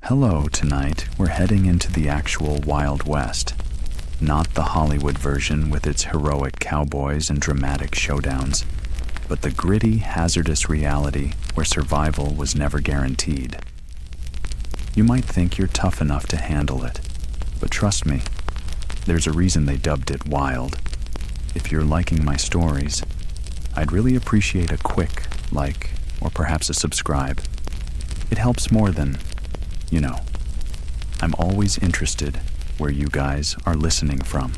Hello, tonight we're heading into the actual Wild West. Not the Hollywood version with its heroic cowboys and dramatic showdowns, but the gritty, hazardous reality where survival was never guaranteed. You might think you're tough enough to handle it, but trust me, there's a reason they dubbed it Wild. If you're liking my stories, I'd really appreciate a quick like, or perhaps a subscribe. It helps more than, I'm always interested where you guys are listening from.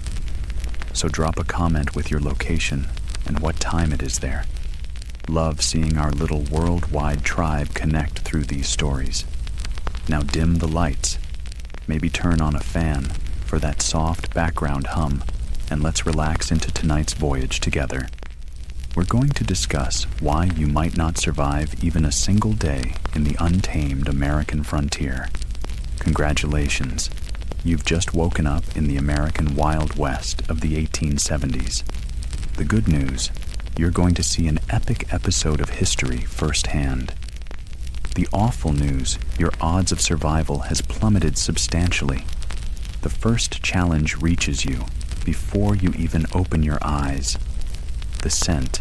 So drop a comment with your location and what time it is there. Love seeing our little worldwide tribe connect through these stories. Now dim the lights, maybe turn on a fan for that soft background hum, and let's relax into tonight's voyage together. We're going to discuss why you might not survive even a single day in the untamed American frontier. Congratulations, you've just woken up in the American Wild West of the 1870s. The good news, you're going to see an epic episode of history firsthand. The awful news, your odds of survival has plummeted substantially. The first challenge reaches you before you even open your eyes. The scent,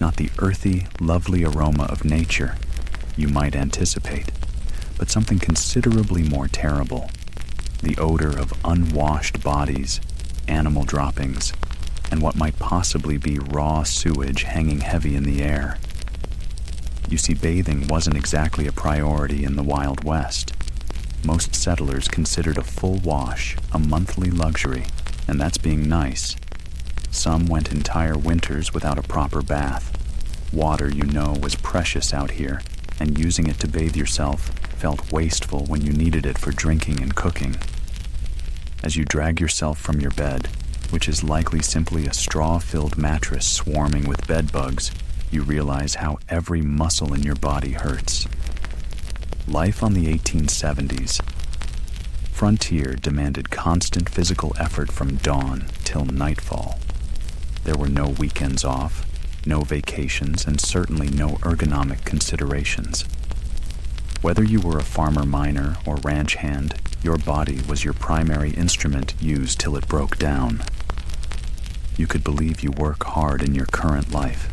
not the earthy, lovely aroma of nature you might anticipate, but something considerably more terrible. The odor of unwashed bodies, animal droppings, and what might possibly be raw sewage hanging heavy in the air. You see, bathing wasn't exactly a priority in the Wild West. Most settlers considered a full wash a monthly luxury, and that's being nice. Some went entire winters without a proper bath. Water, was precious out here, and using it to bathe yourself felt wasteful when you needed it for drinking and cooking. As you drag yourself from your bed, which is likely simply a straw-filled mattress swarming with bed bugs, you realize how every muscle in your body hurts. Life on the 1870s. Frontier demanded constant physical effort from dawn till nightfall. There were no weekends off, no vacations, and certainly no ergonomic considerations. Whether you were a farmer miner or ranch hand, your body was your primary instrument used till it broke down. You could believe you work hard in your current life,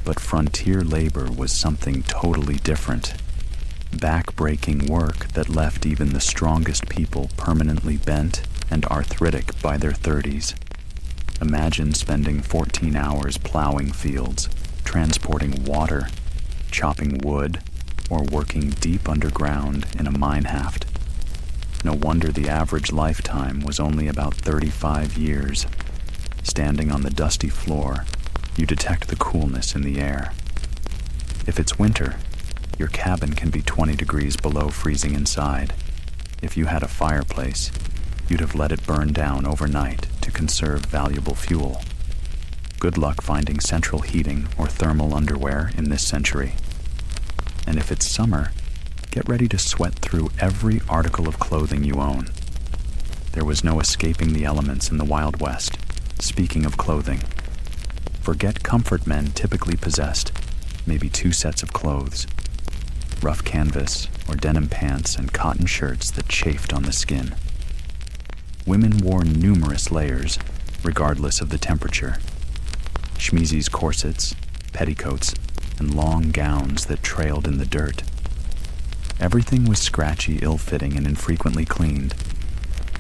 but frontier labor was something totally different. Back-breaking work that left even the strongest people permanently bent and arthritic by their 30s. Imagine spending 14 hours plowing fields, transporting water, chopping wood, or working deep underground in a mine shaft. No wonder the average lifetime was only about 35 years. Standing on the dusty floor, you detect the coolness in the air. If it's winter, your cabin can be 20 degrees below freezing inside. If you had a fireplace, you'd have let it burn down overnight to conserve valuable fuel. Good luck finding central heating or thermal underwear in this century. And if it's summer, get ready to sweat through every article of clothing you own. There was no escaping the elements in the Wild West. Speaking of clothing, forget comfort men typically possessed, maybe 2 sets of clothes. Rough canvas or denim pants and cotton shirts that chafed on the skin. Women wore numerous layers, regardless of the temperature. Schmeezy's corsets, petticoats, and long gowns that trailed in the dirt. Everything was scratchy, ill-fitting, and infrequently cleaned.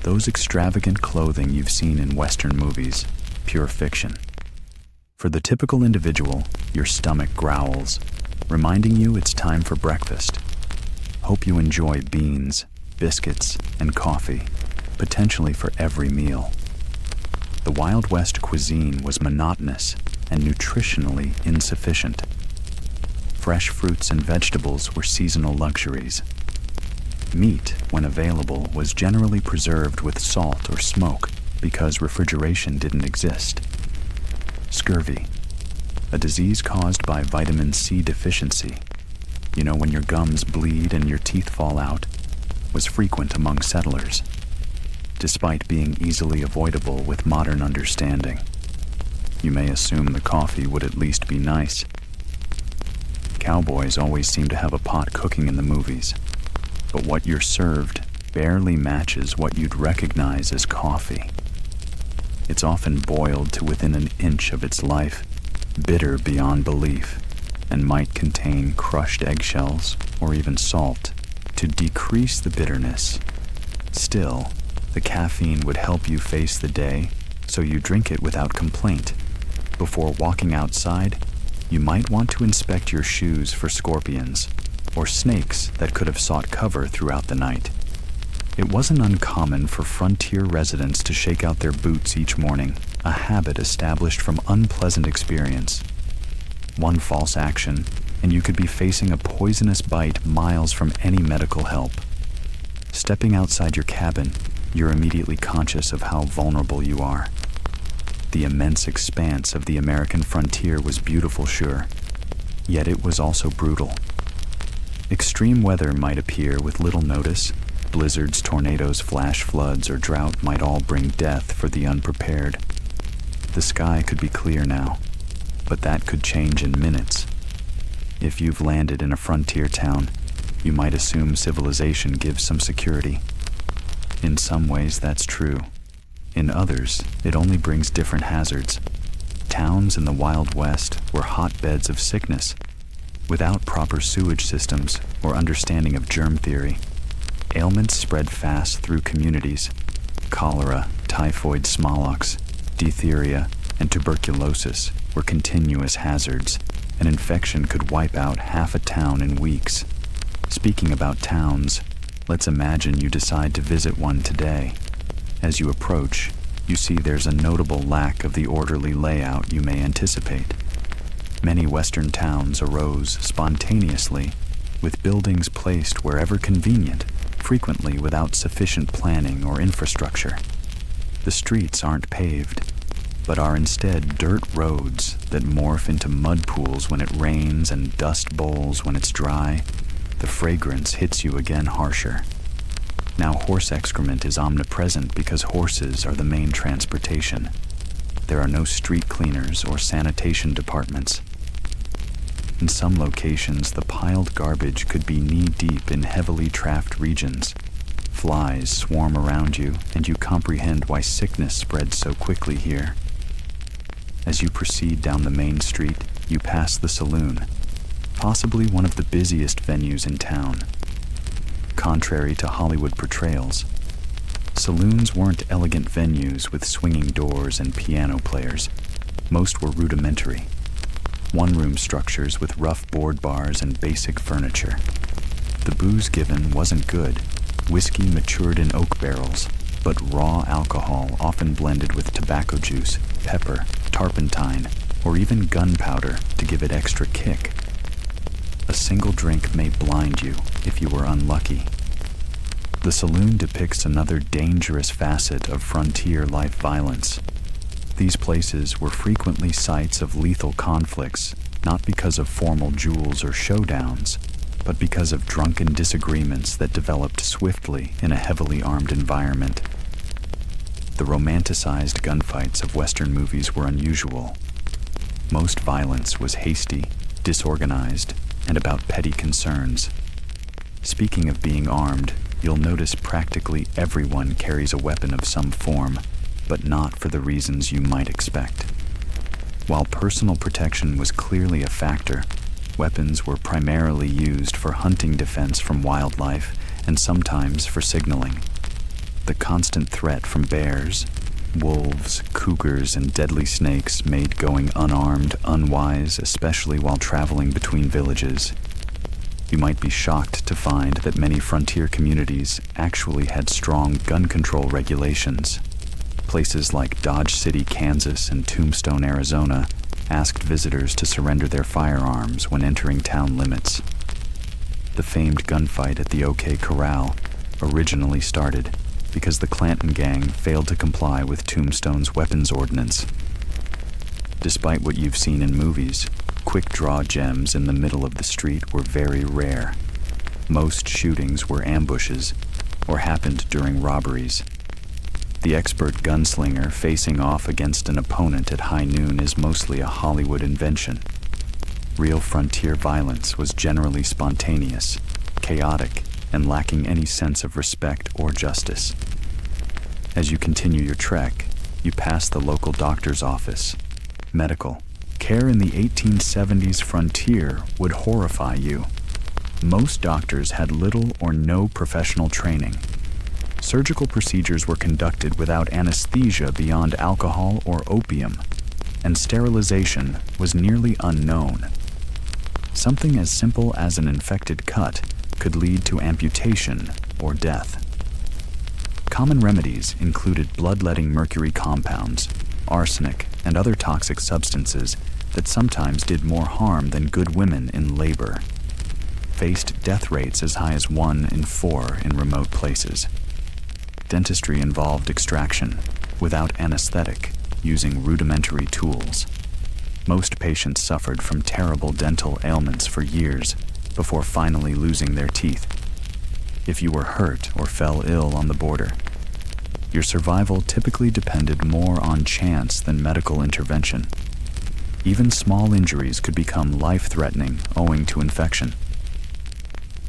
Those extravagant clothing you've seen in Western movies, pure fiction. For the typical individual, your stomach growls, reminding you it's time for breakfast. Hope you enjoy beans, biscuits, and coffee, potentially for every meal. The Wild West cuisine was monotonous and nutritionally insufficient. Fresh fruits and vegetables were seasonal luxuries. Meat, when available, was generally preserved with salt or smoke because refrigeration didn't exist. Scurvy, a disease caused by vitamin C deficiency, when your gums bleed and your teeth fall out, was frequent among settlers, despite being easily avoidable with modern understanding. You may assume the coffee would at least be nice. Cowboys always seem to have a pot cooking in the movies, but what you're served barely matches what you'd recognize as coffee. It's often boiled to within an inch of its life, bitter beyond belief, and might contain crushed eggshells or even salt to decrease the bitterness. Still, the caffeine would help you face the day, so you drink it without complaint. Before walking outside, you might want to inspect your shoes for scorpions or snakes that could have sought cover throughout the night. It wasn't uncommon for frontier residents to shake out their boots each morning, a habit established from unpleasant experience. One false action, and you could be facing a poisonous bite miles from any medical help. Stepping outside your cabin, you're immediately conscious of how vulnerable you are. The immense expanse of the American frontier was beautiful, sure, yet it was also brutal. Extreme weather might appear with little notice. Blizzards, tornadoes, flash floods, or drought might all bring death for the unprepared. The sky could be clear now, but that could change in minutes. If you've landed in a frontier town, you might assume civilization gives some security. In some ways, that's true. In others, it only brings different hazards. Towns in the Wild West were hotbeds of sickness. Without proper sewage systems or understanding of germ theory, ailments spread fast through communities. Cholera, typhoid, smallpox, diphtheria, and tuberculosis were continuous hazards. An infection could wipe out half a town in weeks. Speaking about towns, let's imagine you decide to visit one today. As you approach, you see there's a notable lack of the orderly layout you may anticipate. Many Western towns arose spontaneously, with buildings placed wherever convenient, frequently without sufficient planning or infrastructure. The streets aren't paved, but are instead dirt roads that morph into mud pools when it rains and dust bowls when it's dry. The fragrance hits you again harsher. Now horse excrement is omnipresent because horses are the main transportation. There are no street cleaners or sanitation departments. In some locations, the piled garbage could be knee-deep in heavily trafficked regions. Flies swarm around you, and you comprehend why sickness spreads so quickly here. As you proceed down the main street, you pass the saloon, possibly one of the busiest venues in town. Contrary to Hollywood portrayals, saloons weren't elegant venues with swinging doors and piano players. Most were rudimentary. One-room structures with rough board bars and basic furniture. The booze given wasn't good. Whiskey matured in oak barrels, but raw alcohol often blended with tobacco juice, pepper, turpentine, or even gunpowder to give it extra kick. A single drink may blind you if you were unlucky. The saloon depicts another dangerous facet of frontier life violence. These places were frequently sites of lethal conflicts, not because of formal duels or showdowns, but because of drunken disagreements that developed swiftly in a heavily armed environment. The romanticized gunfights of Western movies were unusual. Most violence was hasty, disorganized, and about petty concerns. Speaking of being armed, you'll notice practically everyone carries a weapon of some form, but not for the reasons you might expect. While personal protection was clearly a factor, weapons were primarily used for hunting defense from wildlife and sometimes for signaling. The constant threat from bears, wolves, cougars, and deadly snakes made going unarmed unwise, especially while traveling between villages. You might be shocked to find that many frontier communities actually had strong gun control regulations. Places like Dodge City, Kansas, and Tombstone, Arizona, asked visitors to surrender their firearms when entering town limits. The famed gunfight at the OK Corral originally started because the Clanton gang failed to comply with Tombstone's weapons ordinance. Despite what you've seen in movies, quick-draw gems in the middle of the street were very rare. Most shootings were ambushes or happened during robberies. The expert gunslinger facing off against an opponent at high noon is mostly a Hollywood invention. Real frontier violence was generally spontaneous, chaotic, and lacking any sense of respect or justice. As you continue your trek, you pass the local doctor's office. Medical care in the 1870s frontier would horrify you. Most doctors had little or no professional training. Surgical procedures were conducted without anesthesia beyond alcohol or opium, and sterilization was nearly unknown. Something as simple as an infected cut could lead to amputation or death. Common remedies included bloodletting mercury compounds, arsenic, and other toxic substances that sometimes did more harm than good women in labor. Faced death rates as high as 1 in 4 in remote places. Dentistry involved extraction, without anesthetic, using rudimentary tools. Most patients suffered from terrible dental ailments for years before finally losing their teeth. If you were hurt or fell ill on the border, your survival typically depended more on chance than medical intervention. Even small injuries could become life-threatening owing to infection.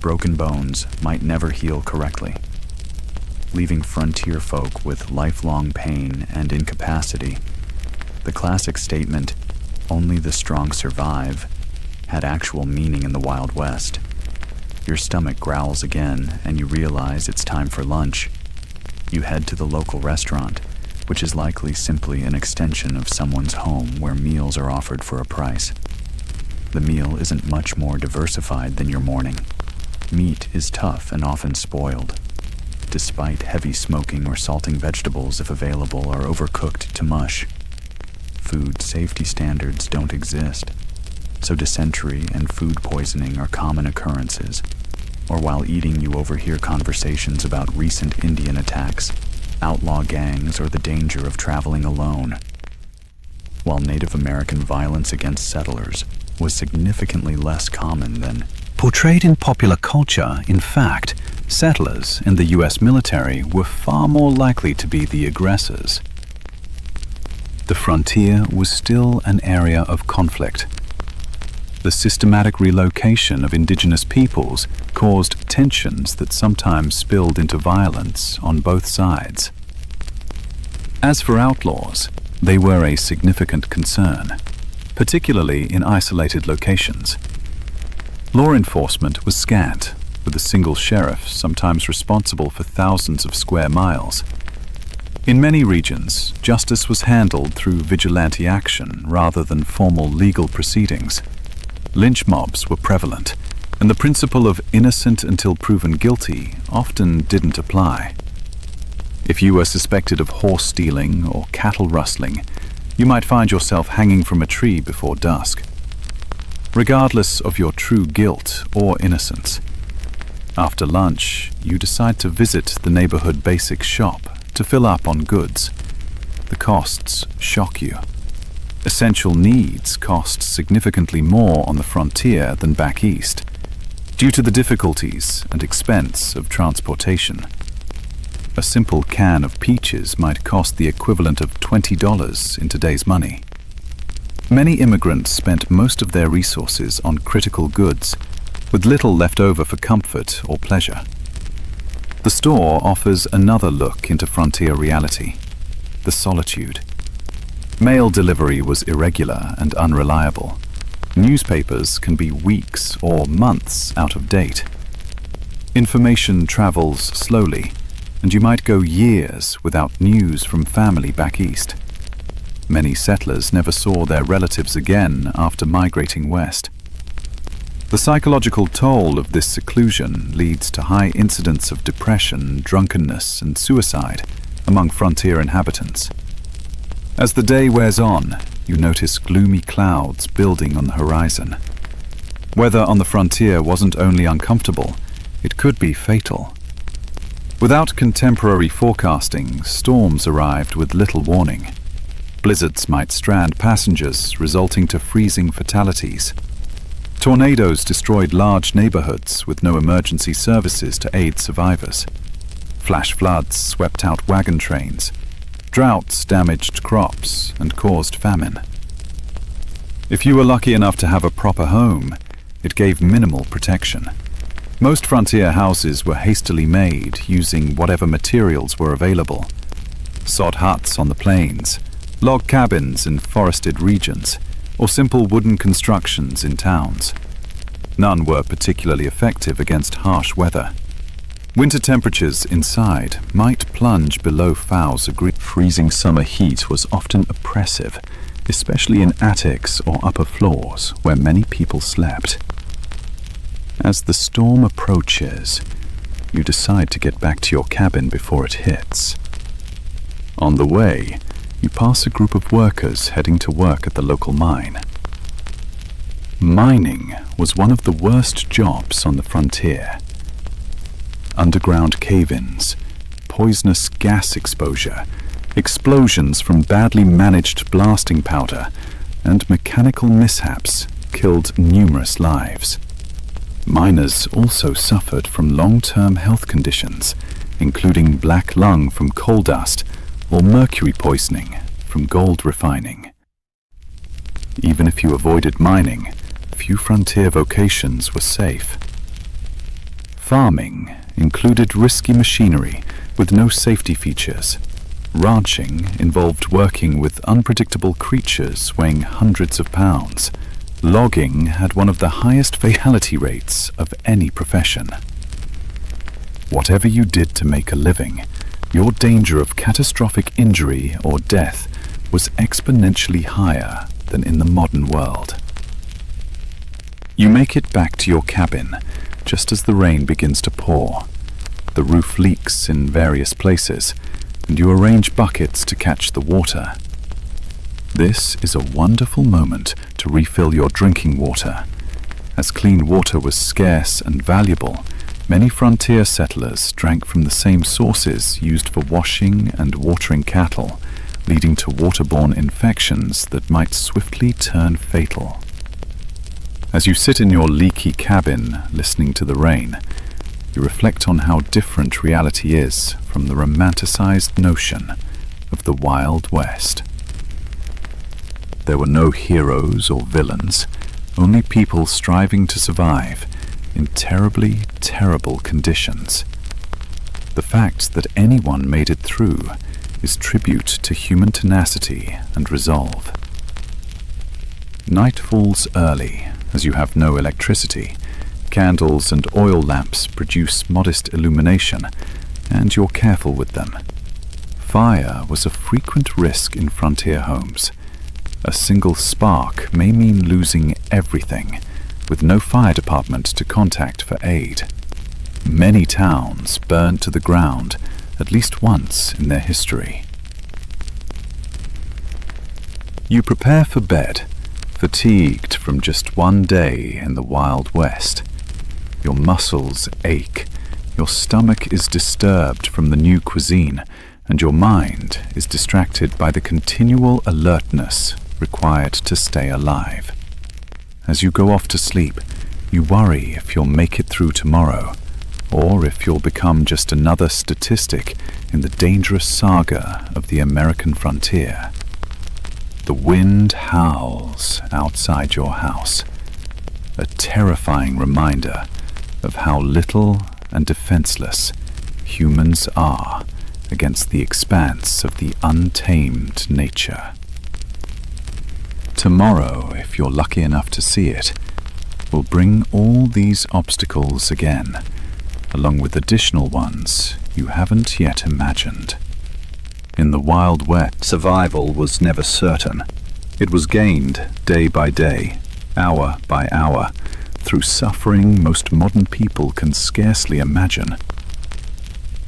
Broken bones might never heal correctly, leaving frontier folk with lifelong pain and incapacity. The classic statement, "Only the strong survive," had actual meaning in the Wild West. Your stomach growls again, and you realize it's time for lunch. You head to the local restaurant, which is likely simply an extension of someone's home where meals are offered for a price. The meal isn't much more diversified than your morning. Meat is tough and often spoiled. Despite heavy smoking or salting, vegetables, if available, are overcooked to mush. Food safety standards don't exist, so dysentery and food poisoning are common occurrences. Or while eating, you overhear conversations about recent Indian attacks, outlaw gangs, or the danger of traveling alone. While Native American violence against settlers was significantly less common than portrayed in popular culture, in fact, settlers in the US military were far more likely to be the aggressors. The frontier was still an area of conflict. The systematic relocation of indigenous peoples caused tensions that sometimes spilled into violence on both sides. As for outlaws, they were a significant concern, particularly in isolated locations. Law enforcement was scant, with a single sheriff sometimes responsible for thousands of square miles. In many regions, justice was handled through vigilante action rather than formal legal proceedings. Lynch mobs were prevalent, and the principle of innocent until proven guilty often didn't apply. If you were suspected of horse stealing or cattle rustling, you might find yourself hanging from a tree before dusk. Regardless of your true guilt or innocence, after lunch, you decide to visit the neighborhood basics shop to fill up on goods. The costs shock you. Essential needs cost significantly more on the frontier than back east, due to the difficulties and expense of transportation. A simple can of peaches might cost the equivalent of $20 in today's money. Many immigrants spent most of their resources on critical goods, with little left over for comfort or pleasure. The store offers another look into frontier reality: the solitude. Mail delivery was irregular and unreliable. Newspapers can be weeks or months out of date. Information travels slowly, and you might go years without news from family back east. Many settlers never saw their relatives again after migrating west. The psychological toll of this seclusion leads to high incidents of depression, drunkenness, and suicide among frontier inhabitants. As the day wears on, you notice gloomy clouds building on the horizon. Weather on the frontier wasn't only uncomfortable, it could be fatal. Without contemporary forecasting, storms arrived with little warning. Blizzards might strand passengers, resulting to freezing fatalities. Tornadoes destroyed large neighborhoods with no emergency services to aid survivors. Flash floods swept out wagon trains. Droughts damaged crops and caused famine. If you were lucky enough to have a proper home, it gave minimal protection. Most frontier houses were hastily made using whatever materials were available. Sod huts on the plains, log cabins in forested regions, or simple wooden constructions in towns. None were particularly effective against harsh weather. Winter temperatures inside might plunge below fouls agree. Freezing summer heat was often oppressive, especially in attics or upper floors where many people slept. As the storm approaches, you decide to get back to your cabin before it hits. On the way, you pass a group of workers heading to work at the local mine. Mining was one of the worst jobs on the frontier. Underground cave-ins, poisonous gas exposure, explosions from badly managed blasting powder, and mechanical mishaps killed numerous lives. Miners also suffered from long-term health conditions, including black lung from coal dust or mercury poisoning from gold refining. Even if you avoided mining, few frontier vocations were safe. Farming included risky machinery with no safety features. Ranching involved working with unpredictable creatures weighing hundreds of pounds. Logging had one of the highest fatality rates of any profession. Whatever you did to make a living, your danger of catastrophic injury or death was exponentially higher than in the modern world. You make it back to your cabin just as the rain begins to pour. The roof leaks in various places, and you arrange buckets to catch the water. This is a wonderful moment to refill your drinking water. As clean water was scarce and valuable, many frontier settlers drank from the same sources used for washing and watering cattle, leading to waterborne infections that might swiftly turn fatal. As you sit in your leaky cabin listening to the rain, you reflect on how different reality is from the romanticized notion of the Wild West. There were no heroes or villains, only people striving to survive in terribly terrible conditions. The fact that anyone made it through is tribute to human tenacity and resolve. Night falls early, as you have no electricity. Candles and oil lamps produce modest illumination, and you're careful with them. Fire was a frequent risk in frontier homes. A single spark may mean losing everything, with no fire department to contact for aid. Many towns burned to the ground at least once in their history. You prepare for bed, fatigued from just one day in the Wild West. Your muscles ache, your stomach is disturbed from the new cuisine, and your mind is distracted by the continual alertness required to stay alive. As you go off to sleep, you worry if you'll make it through tomorrow, or if you'll become just another statistic in the dangerous saga of the American frontier. The wind howls outside your house, a terrifying reminder of how little and defenseless humans are against the expanse of the untamed nature. Tomorrow, if you're lucky enough to see it, will bring all these obstacles again, along with additional ones you haven't yet imagined. In the Wild West, survival was never certain. It was gained day by day, hour by hour, through suffering most modern people can scarcely imagine.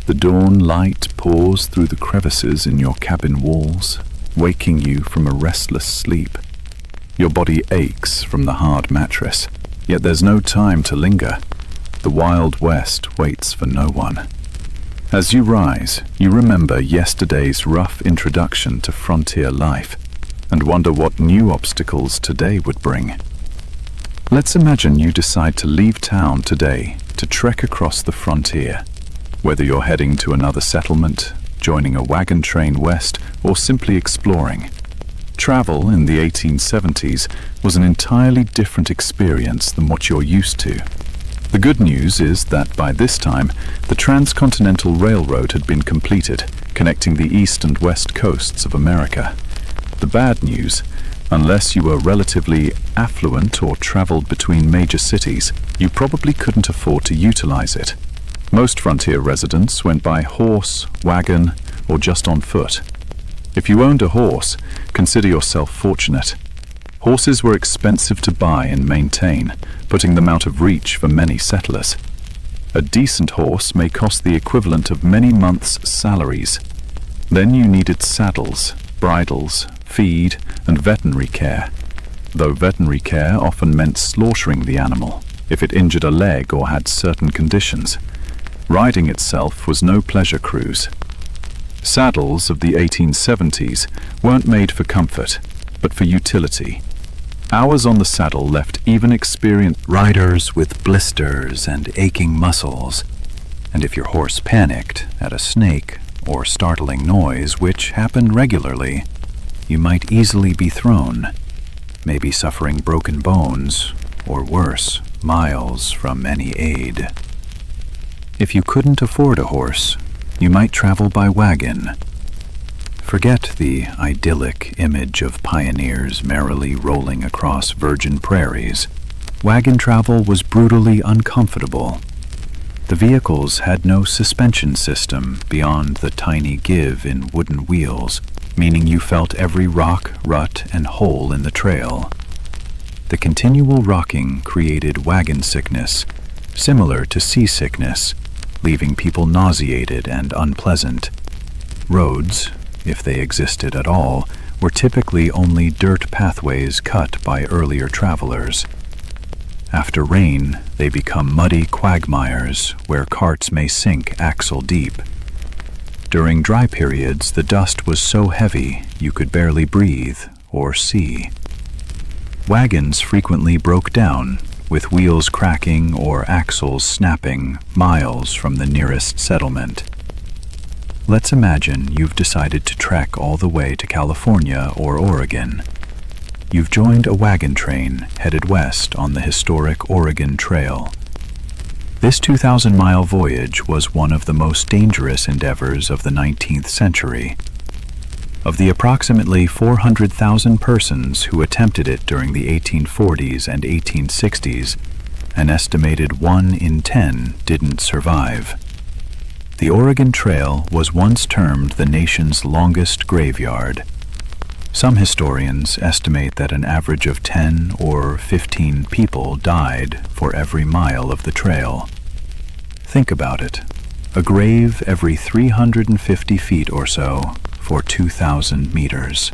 The dawn light pours through the crevices in your cabin walls, waking you from a restless sleep. Your body aches from the hard mattress, yet there's no time to linger. The Wild West waits for no one. As you rise, you remember yesterday's rough introduction to frontier life and wonder what new obstacles today would bring. Let's imagine you decide to leave town today to trek across the frontier. Whether you're heading to another settlement, joining a wagon train west, or simply exploring. Travel in the 1870s was an entirely different experience than what you're used to. The good news is that by this time, the Transcontinental Railroad had been completed, connecting the east and west coasts of America. The bad news, unless you were relatively affluent or traveled between major cities, you probably couldn't afford to utilize it. Most frontier residents went by horse, wagon, or just on foot. If you owned a horse, consider yourself fortunate. Horses were expensive to buy and maintain, putting them out of reach for many settlers. A decent horse may cost the equivalent of many months' salaries. Then you needed saddles, bridles, feed, and veterinary care, though veterinary care often meant slaughtering the animal if it injured a leg or had certain conditions. Riding itself was no pleasure cruise. Saddles of the 1870s weren't made for comfort, but for utility. Hours on the saddle left even experienced riders with blisters and aching muscles, and if your horse panicked at a snake or startling noise, which happened regularly, you might easily be thrown, maybe suffering broken bones, or worse, miles from any aid. If you couldn't afford a horse, you might travel by wagon. Forget the idyllic image of pioneers merrily rolling across virgin prairies. Wagon travel was brutally uncomfortable. The vehicles had no suspension system beyond the tiny give in wooden wheels, meaning you felt every rock, rut, and hole in the trail. The continual rocking created wagon sickness, similar to seasickness, leaving people nauseated and unpleasant. Roads, if they existed at all, were typically only dirt pathways cut by earlier travelers. After rain, they become muddy quagmires where carts may sink axle deep. During dry periods, the dust was so heavy you could barely breathe or see. Wagons frequently broke down, with wheels cracking or axles snapping miles from the nearest settlement. Let's imagine you've decided to trek all the way to California or Oregon. You've joined a wagon train headed west on the historic Oregon Trail. This 2,000-mile voyage was one of the most dangerous endeavors of the 19th century. Of the approximately 400,000 persons who attempted it during the 1840s and 1860s, an estimated 1 in 10 didn't survive. The Oregon Trail was once termed the nation's longest graveyard. Some historians estimate that an average of 10 or 15 people died for every mile of the trail. Think about it. A grave every 350 feet or so for 2,000 meters.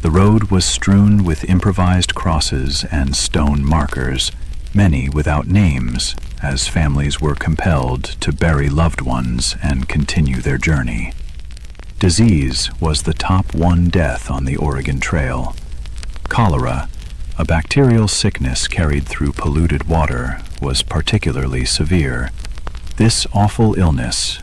The road was strewn with improvised crosses and stone markers, many without names, as families were compelled to bury loved ones and continue their journey. Disease was the top one death on the Oregon Trail. Cholera, a bacterial sickness carried through polluted water, was particularly severe. This awful illness,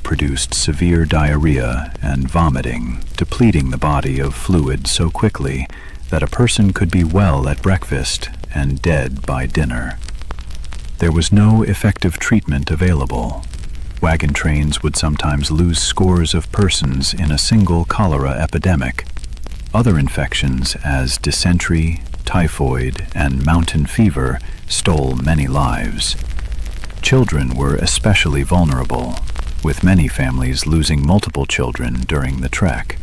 produced severe diarrhea and vomiting, depleting the body of fluid so quickly that a person could be well at breakfast and dead by dinner. There was no effective treatment available. Wagon trains would sometimes lose scores of persons in a single cholera epidemic. Other infections, as dysentery, typhoid, and mountain fever, stole many lives. Children were especially vulnerable, with many families losing multiple children during the trek.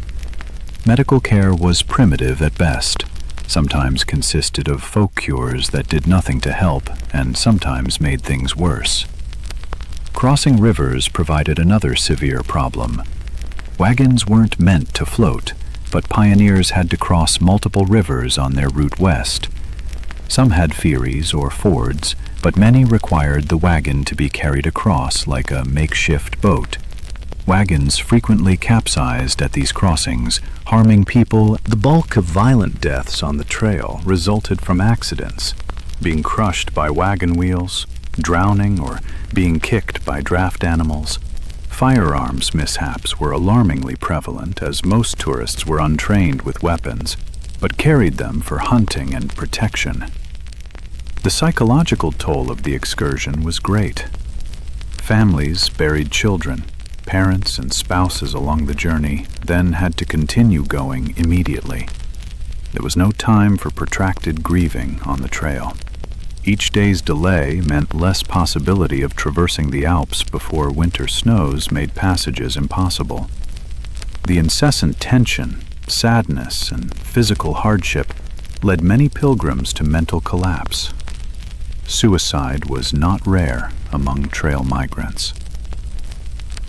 Medical care was primitive at best, sometimes consisted of folk cures that did nothing to help and sometimes made things worse. Crossing rivers provided another severe problem. Wagons weren't meant to float, but pioneers had to cross multiple rivers on their route west. Some had ferries or fords, but many required the wagon to be carried across like a makeshift boat. Wagons frequently capsized at these crossings, harming people. The bulk of violent deaths on the trail resulted from accidents, being crushed by wagon wheels, drowning, or being kicked by draft animals. Firearms mishaps were alarmingly prevalent, as most tourists were untrained with weapons, but carried them for hunting and protection. The psychological toll of the excursion was great. Families buried children, parents and spouses along the journey, then had to continue going immediately. There was no time for protracted grieving on the trail. Each day's delay meant less possibility of traversing the Alps before winter snows made passages impossible. The incessant tension, sadness, and physical hardship led many pilgrims to mental collapse. Suicide was not rare among trail migrants.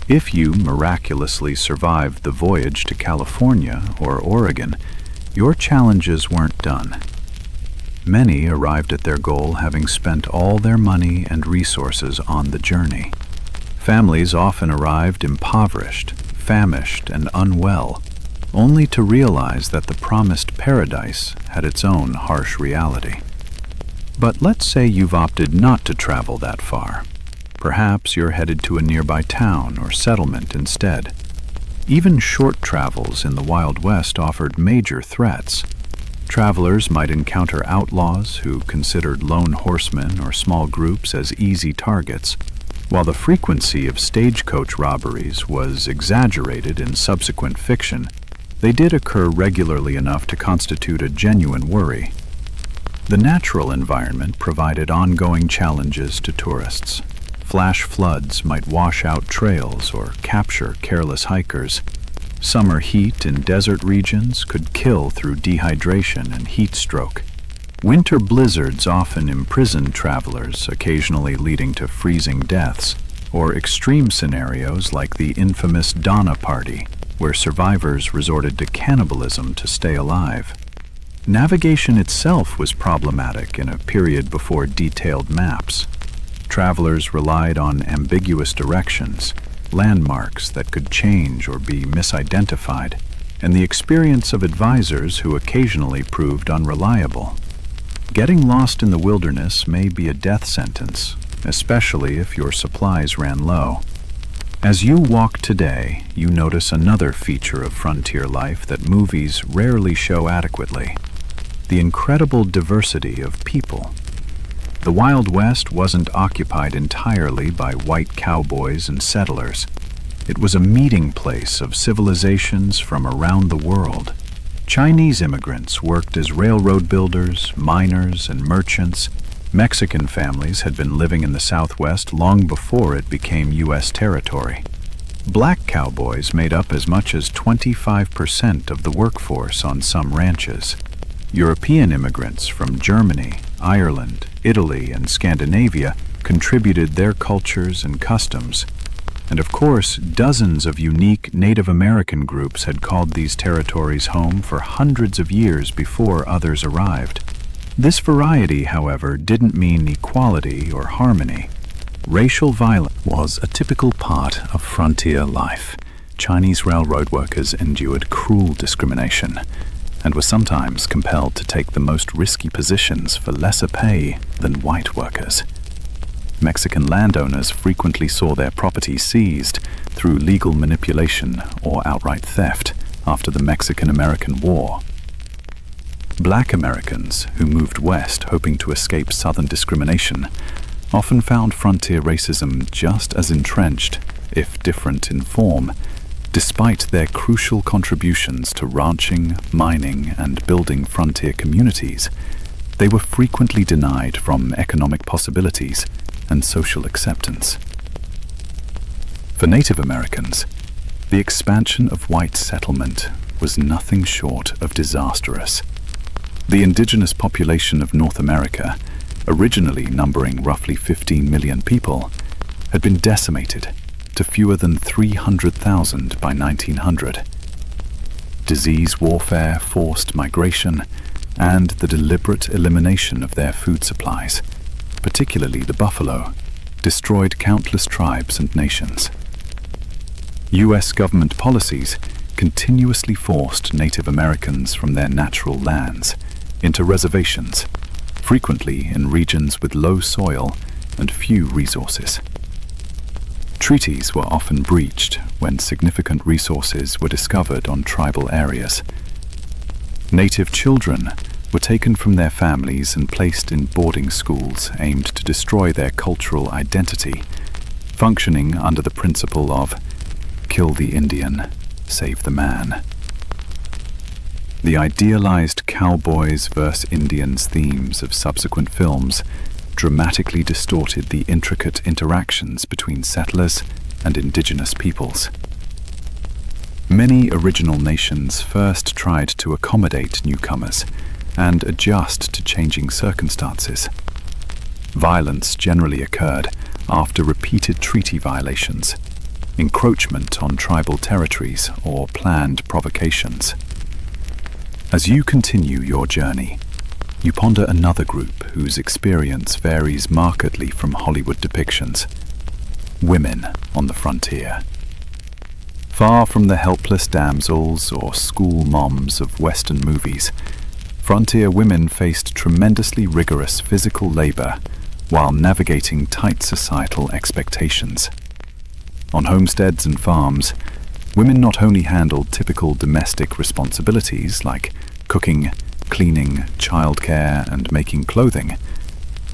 If you miraculously survived the voyage to California or Oregon, your challenges weren't done. Many arrived at their goal having spent all their money and resources on the journey. Families often arrived impoverished, famished, and unwell, only to realize that the promised paradise had its own harsh reality. But let's say you've opted not to travel that far. Perhaps you're headed to a nearby town or settlement instead. Even short travels in the Wild West offered major threats. Travelers might encounter outlaws who considered lone horsemen or small groups as easy targets. While the frequency of stagecoach robberies was exaggerated in subsequent fiction, they did occur regularly enough to constitute a genuine worry. The natural environment provided ongoing challenges to tourists. Flash floods might wash out trails or capture careless hikers. Summer heat in desert regions could kill through dehydration and heat stroke. Winter blizzards often imprisoned travelers, occasionally leading to freezing deaths, or extreme scenarios like the infamous Donna Party, where survivors resorted to cannibalism to stay alive. Navigation itself was problematic in a period before detailed maps. Travelers relied on ambiguous directions, landmarks that could change or be misidentified, and the experience of advisors who occasionally proved unreliable. Getting lost in the wilderness may be a death sentence, especially if your supplies ran low. As you walk today, you notice another feature of frontier life that movies rarely show adequately: the incredible diversity of people. The Wild West wasn't occupied entirely by white cowboys and settlers. It was a meeting place of civilizations from around the world. Chinese immigrants worked as railroad builders, miners, and merchants. Mexican families had been living in the Southwest long before it became U.S. territory. Black cowboys made up as much as 25% of the workforce on some ranches. European immigrants from Germany, Ireland, Italy, and Scandinavia contributed their cultures and customs. And of course, dozens of unique Native American groups had called these territories home for hundreds of years before others arrived. This variety, however, didn't mean equality or harmony. Racial violence was a typical part of frontier life. Chinese railroad workers endured cruel discrimination and were sometimes compelled to take the most risky positions for lesser pay than white workers. Mexican landowners frequently saw their property seized through legal manipulation or outright theft after the Mexican-American War. Black Americans who moved west hoping to escape Southern discrimination often found frontier racism just as entrenched, if different in form. Despite their crucial contributions to ranching, mining, and building frontier communities, they were frequently denied from economic possibilities and social acceptance. For Native Americans, the expansion of white settlement was nothing short of disastrous. The indigenous population of North America, originally numbering roughly 15 million people, had been decimated to fewer than 300,000 by 1900. Disease warfare, forced migration, and the deliberate elimination of their food supplies, particularly the buffalo, destroyed countless tribes and nations. U.S. government policies continuously forced Native Americans from their natural lands into reservations, frequently in regions with low soil and few resources. Treaties were often breached when significant resources were discovered on tribal areas. Native children were taken from their families and placed in boarding schools aimed to destroy their cultural identity, functioning under the principle of kill the Indian, save the man. The idealized cowboys versus Indians themes of subsequent films dramatically distorted the intricate interactions between settlers and indigenous peoples. Many original nations first tried to accommodate newcomers and adjust to changing circumstances. Violence generally occurred after repeated treaty violations, encroachment on tribal territories, or planned provocations. As you continue your journey, you ponder another group whose experience varies markedly from Hollywood depictions: women on the frontier. Far from the helpless damsels or school moms of Western movies, frontier women faced tremendously rigorous physical labor while navigating tight societal expectations. On homesteads and farms, women not only handled typical domestic responsibilities like cooking, cleaning, childcare, and making clothing,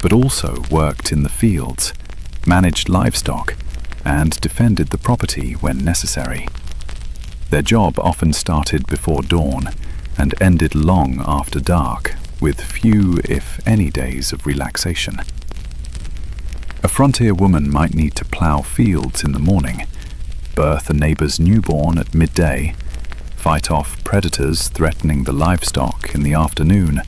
but also worked in the fields, managed livestock, and defended the property when necessary. Their job often started before dawn and ended long after dark, with few, if any, days of relaxation. A frontier woman might need to plow fields in the morning, birth a neighbor's newborn at midday, fight off predators threatening the livestock in the afternoon,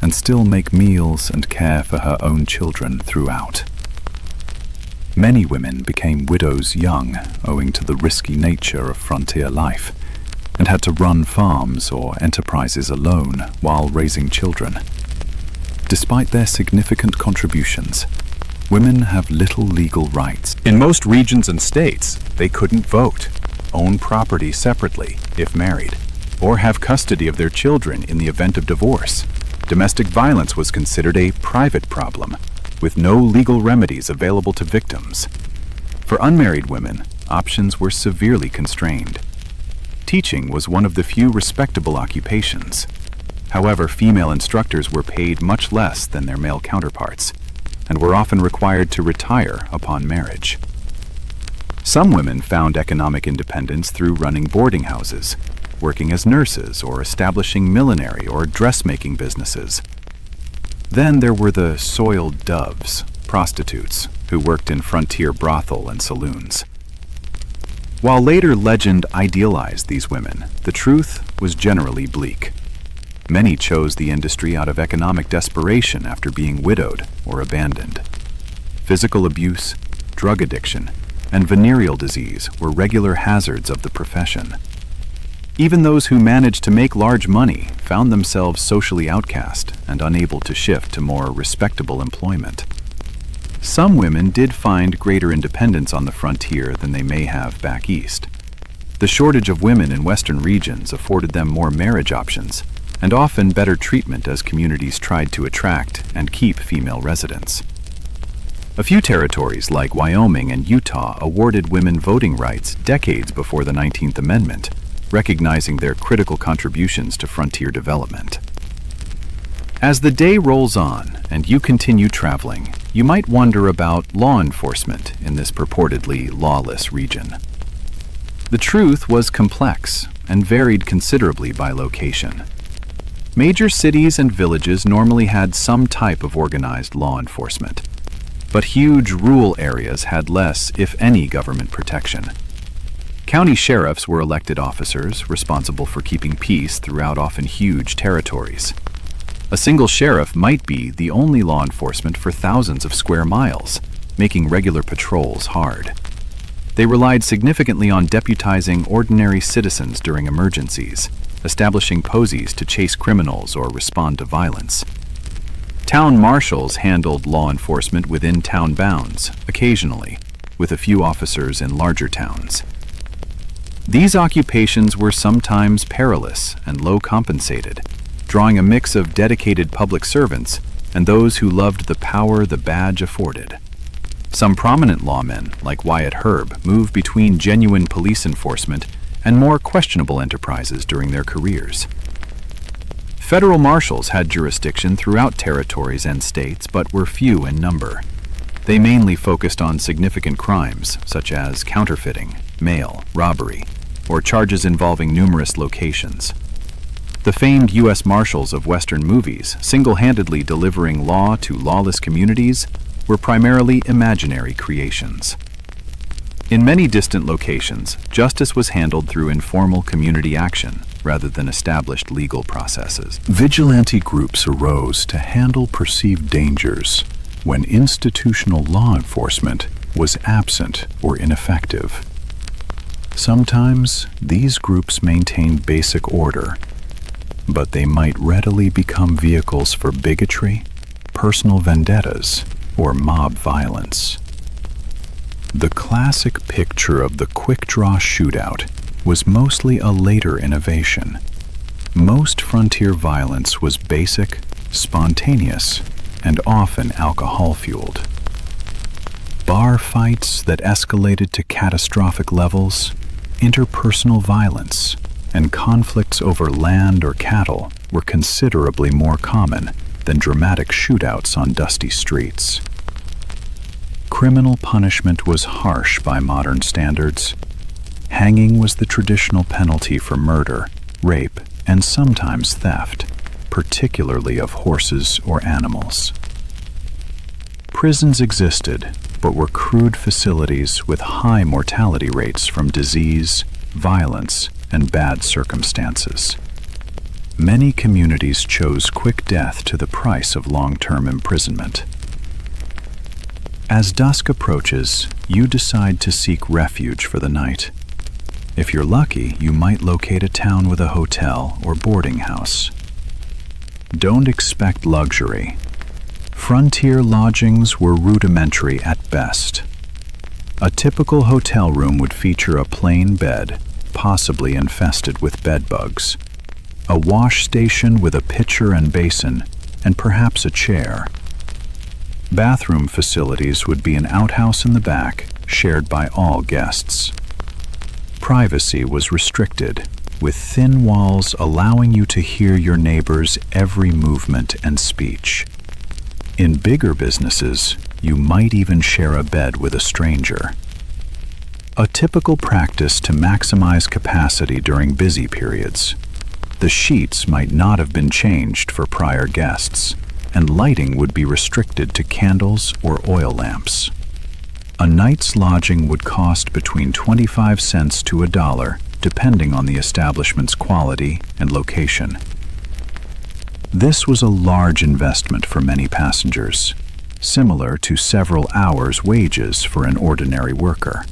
and still make meals and care for her own children throughout. Many women became widows young, owing to the risky nature of frontier life, and had to run farms or enterprises alone while raising children. Despite their significant contributions, women have little legal rights. In most regions and states, they couldn't vote, own property separately if married, or have custody of their children in the event of divorce. Domestic violence was considered a private problem, with no legal remedies available to victims. For unmarried women, options were severely constrained. Teaching was one of the few respectable occupations. However, female instructors were paid much less than their male counterparts, and were often required to retire upon marriage. Some women found economic independence through running boarding houses, working as nurses, or establishing millinery or dressmaking businesses. Then there were the soiled doves, prostitutes, who worked in frontier brothel and saloons. While later legend idealized these women, the truth was generally bleak. Many chose the industry out of economic desperation after being widowed or abandoned. Physical abuse, drug addiction, and venereal disease were regular hazards of the profession. Even those who managed to make large money found themselves socially outcast and unable to shift to more respectable employment. Some women did find greater independence on the frontier than they may have back east. The shortage of women in western regions afforded them more marriage options and often better treatment as communities tried to attract and keep female residents. A few territories like Wyoming and Utah awarded women voting rights decades before the 19th Amendment, recognizing their critical contributions to frontier development. As the day rolls on and you continue traveling, you might wonder about law enforcement in this purportedly lawless region. The truth was complex and varied considerably by location. Major cities and villages normally had some type of organized law enforcement, but huge rural areas had less, if any, government protection. County sheriffs were elected officers responsible for keeping peace throughout often huge territories. A single sheriff might be the only law enforcement for thousands of square miles, making regular patrols hard. They relied significantly on deputizing ordinary citizens during emergencies, establishing posies to chase criminals or respond to violence. Town marshals handled law enforcement within town bounds, occasionally, with a few officers in larger towns. These occupations were sometimes perilous and low compensated, drawing a mix of dedicated public servants and those who loved the power the badge afforded. Some prominent lawmen, like Wyatt Herb, moved between genuine police enforcement and more questionable enterprises during their careers. Federal marshals had jurisdiction throughout territories and states, but were few in number. They mainly focused on significant crimes, such as counterfeiting, mail, robbery, or charges involving numerous locations. The famed U.S. Marshals of Western movies, single-handedly delivering law to lawless communities, were primarily imaginary creations. In many distant locations, justice was handled through informal community action rather than established legal processes. Vigilante groups arose to handle perceived dangers when institutional law enforcement was absent or ineffective. Sometimes these groups maintained basic order, but they might readily become vehicles for bigotry, personal vendettas, or mob violence. The classic picture of the quick-draw shootout was mostly a later innovation. Most frontier violence was basic, spontaneous, and often alcohol-fueled. Bar fights that escalated to catastrophic levels, interpersonal violence, and conflicts over land or cattle were considerably more common than dramatic shootouts on dusty streets. Criminal punishment was harsh by modern standards. Hanging was the traditional penalty for murder, rape, and sometimes theft, particularly of horses or animals. Prisons existed, but were crude facilities with high mortality rates from disease, violence, and bad circumstances. Many communities chose quick death to the price of long-term imprisonment. As dusk approaches, you decide to seek refuge for the night. If you're lucky, you might locate a town with a hotel or boarding house. Don't expect luxury. Frontier lodgings were rudimentary at best. A typical hotel room would feature a plain bed, possibly infested with bedbugs, a wash station with a pitcher and basin, and perhaps a chair. Bathroom facilities would be an outhouse in the back, shared by all guests. Privacy was restricted, with thin walls allowing you to hear your neighbor's every movement and speech. In bigger businesses, you might even share a bed with a stranger. A typical practice to maximize capacity during busy periods. The sheets might not have been changed for prior guests, and lighting would be restricted to candles or oil lamps. A night's lodging would cost between 25 cents to $1, depending on the establishment's quality and location. This was a large investment for many passengers, similar to several hours' wages for an ordinary worker.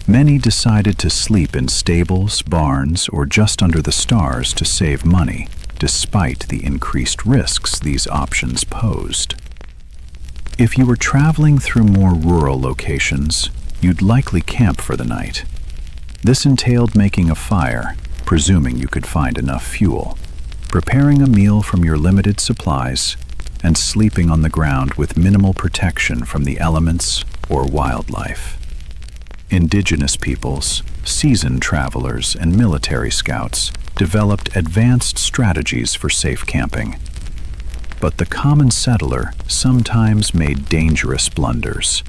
Many decided to sleep in stables, barns, or just under the stars to save money, despite the increased risks these options posed. If you were traveling through more rural locations, you'd likely camp for the night. This entailed making a fire, presuming you could find enough fuel, preparing a meal from your limited supplies, and sleeping on the ground with minimal protection from the elements or wildlife. Indigenous peoples, seasoned travelers, and military scouts developed advanced strategies for safe camping. But the common settler sometimes made dangerous blunders.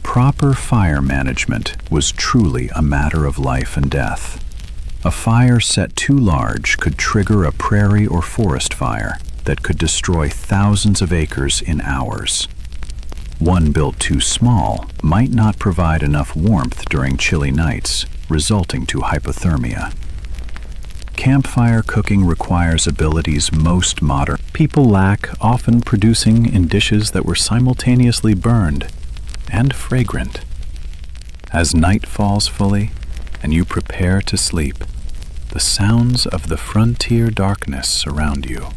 Proper fire management was truly a matter of life and death. A fire set too large could trigger a prairie or forest fire that could destroy thousands of acres in hours. One built too small might not provide enough warmth during chilly nights, resulting to hypothermia. Campfire cooking requires abilities most modern people lack, often producing in dishes that were simultaneously burned and fragrant. As night falls fully and you prepare to sleep, the sounds of the frontier darkness surround you.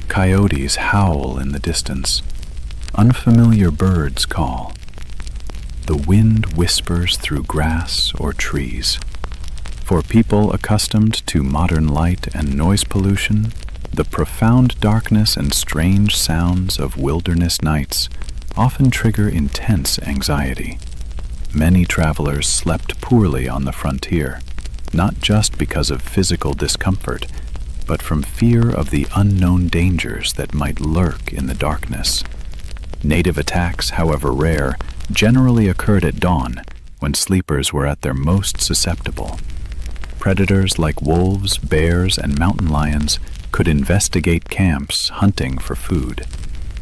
Coyotes howl in the distance. Unfamiliar birds call. The wind whispers through grass or trees. For people accustomed to modern light and noise pollution, the profound darkness and strange sounds of wilderness nights often trigger intense anxiety. Many travelers slept poorly on the frontier, not just because of physical discomfort, but from fear of the unknown dangers that might lurk in the darkness. Native attacks, however rare, generally occurred at dawn, when sleepers were at their most susceptible. Predators like wolves, bears, and mountain lions could investigate camps hunting for food.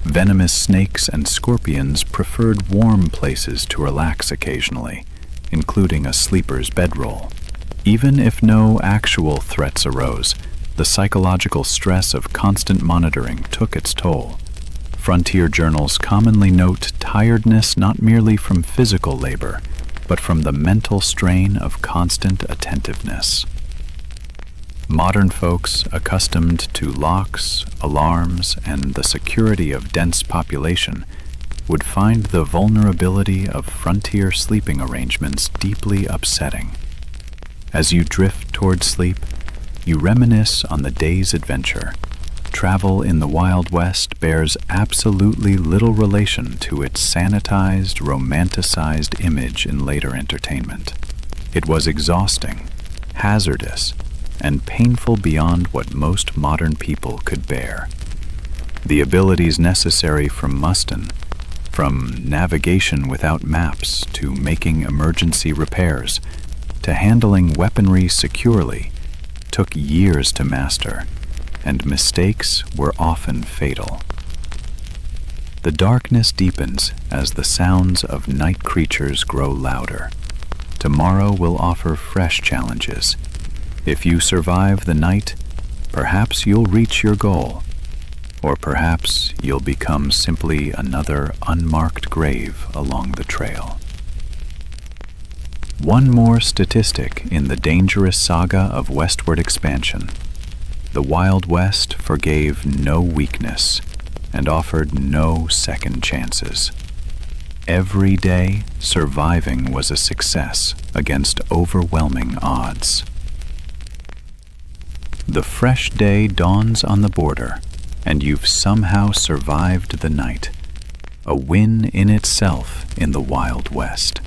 Venomous snakes and scorpions preferred warm places to relax occasionally, including a sleeper's bedroll. Even if no actual threats arose, the psychological stress of constant monitoring took its toll. Frontier journals commonly note tiredness not merely from physical labor, but from the mental strain of constant attentiveness. Modern folks, accustomed to locks, alarms, and the security of dense population, would find the vulnerability of frontier sleeping arrangements deeply upsetting. As you drift toward sleep, you reminisce on the day's adventure. Travel in the Wild West bears absolutely little relation to its sanitized, romanticized image in later entertainment. It was exhausting, hazardous, and painful beyond what most modern people could bear. The abilities necessary from Mustin, from navigation without maps to making emergency repairs, to handling weaponry securely, took years to master, and mistakes were often fatal. The darkness deepens as the sounds of night creatures grow louder. Tomorrow will offer fresh challenges. If you survive the night, perhaps you'll reach your goal, or perhaps you'll become simply another unmarked grave along the trail. One more statistic in the dangerous saga of westward expansion. The Wild West forgave no weakness and offered no second chances. Every day, surviving was a success against overwhelming odds. The fresh day dawns on the border, and you've somehow survived the night. A win in itself in the Wild West.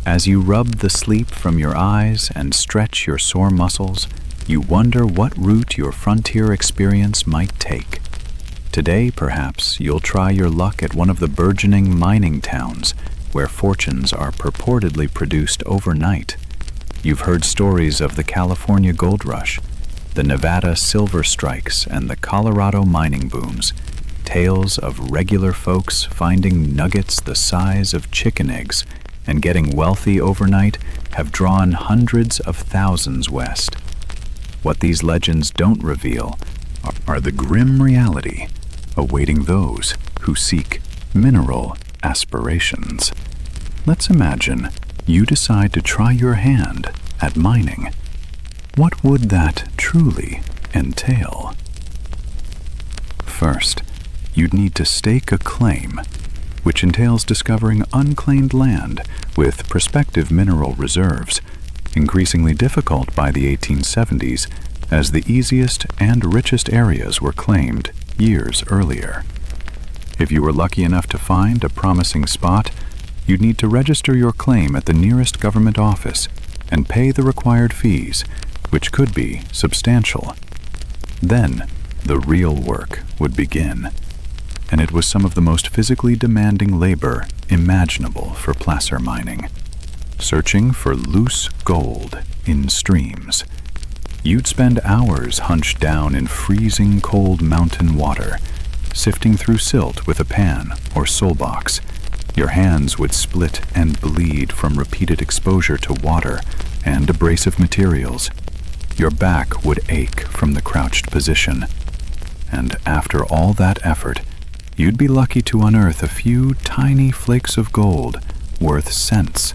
As you rub the sleep from your eyes and stretch your sore muscles, you wonder what route your frontier experience might take. Today, perhaps, you'll try your luck at one of the burgeoning mining towns where fortunes are purportedly produced overnight. You've heard stories of the California gold rush, the Nevada silver strikes, and the Colorado mining booms. Tales of regular folks finding nuggets the size of chicken eggs and getting wealthy overnight have drawn hundreds of thousands west. What these legends don't reveal are the grim reality awaiting those who seek mineral aspirations. Let's imagine you decide to try your hand at mining. What would that truly entail? First, you'd need to stake a claim, which entails discovering unclaimed land with prospective mineral reserves, increasingly difficult by the 1870s as the easiest and richest areas were claimed years earlier. If you were lucky enough to find a promising spot, you'd need to register your claim at the nearest government office and pay the required fees, which could be substantial. Then, the real work would begin, and it was some of the most physically demanding labor imaginable for placer mining. Searching for loose gold in streams. You'd spend hours hunched down in freezing cold mountain water, sifting through silt with a pan or soul box. Your hands would split and bleed from repeated exposure to water and abrasive materials. Your back would ache from the crouched position. And after all that effort, you'd be lucky to unearth a few tiny flakes of gold worth cents.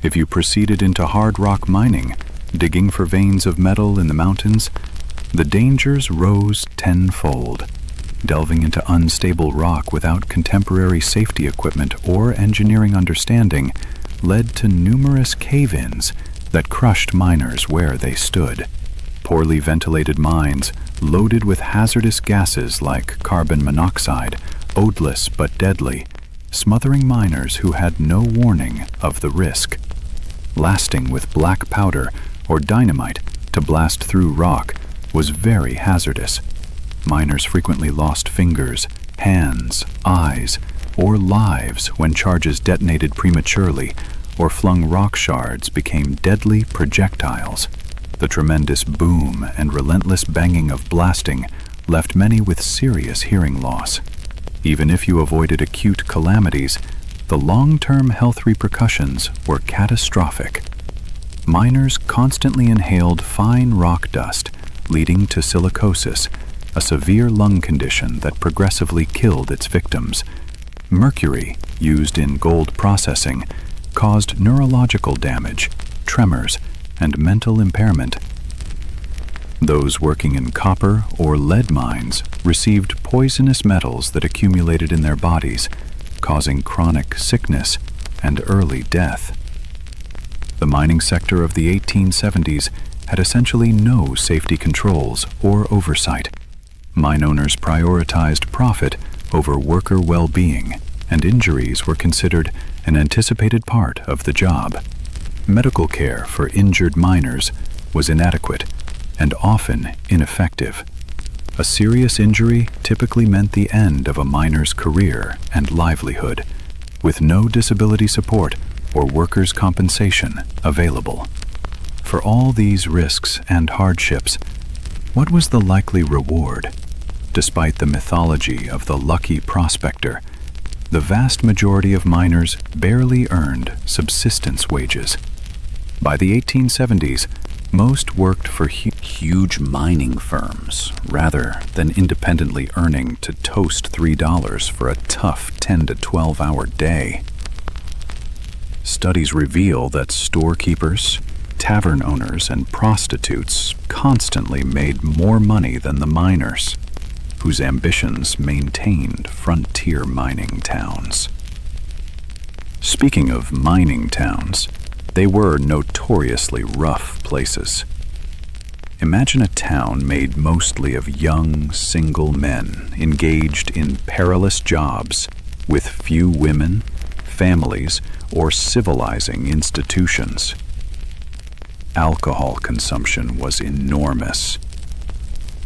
If you proceeded into hard rock mining, digging for veins of metal in the mountains, the dangers rose tenfold. Delving into unstable rock without contemporary safety equipment or engineering understanding led to numerous cave-ins that crushed miners where they stood. Poorly ventilated mines, loaded with hazardous gases like carbon monoxide, odorless but deadly, smothering miners who had no warning of the risk. Lasting with black powder or dynamite to blast through rock was very hazardous. Miners frequently lost fingers, hands, eyes, or lives when charges detonated prematurely or flung rock shards became deadly projectiles. The tremendous boom and relentless banging of blasting left many with serious hearing loss. Even if you avoided acute calamities, the long-term health repercussions were catastrophic. Miners constantly inhaled fine rock dust, leading to silicosis, a severe lung condition that progressively killed its victims. Mercury, used in gold processing, caused neurological damage, tremors, and mental impairment. Those working in copper or lead mines received poisonous metals that accumulated in their bodies, causing chronic sickness and early death. The mining sector of the 1870s had essentially no safety controls or oversight. Mine owners prioritized profit over worker well-being, and injuries were considered an anticipated part of the job. Medical care for injured miners was inadequate and often ineffective. A serious injury typically meant the end of a miner's career and livelihood, with no disability support or workers' compensation available. For all these risks and hardships, what was the likely reward? Despite the mythology of the lucky prospector, the vast majority of miners barely earned subsistence wages. By the 1870s, most worked for huge mining firms rather than independently earning to toast $3 for a tough 10 to 12-hour day. Studies reveal that storekeepers, tavern owners, and prostitutes constantly made more money than the miners, whose ambitions maintained frontier mining towns. Speaking of mining towns, they were notoriously rough places. Imagine a town made mostly of young, single men engaged in perilous jobs with few women, families, or civilizing institutions. Alcohol consumption was enormous.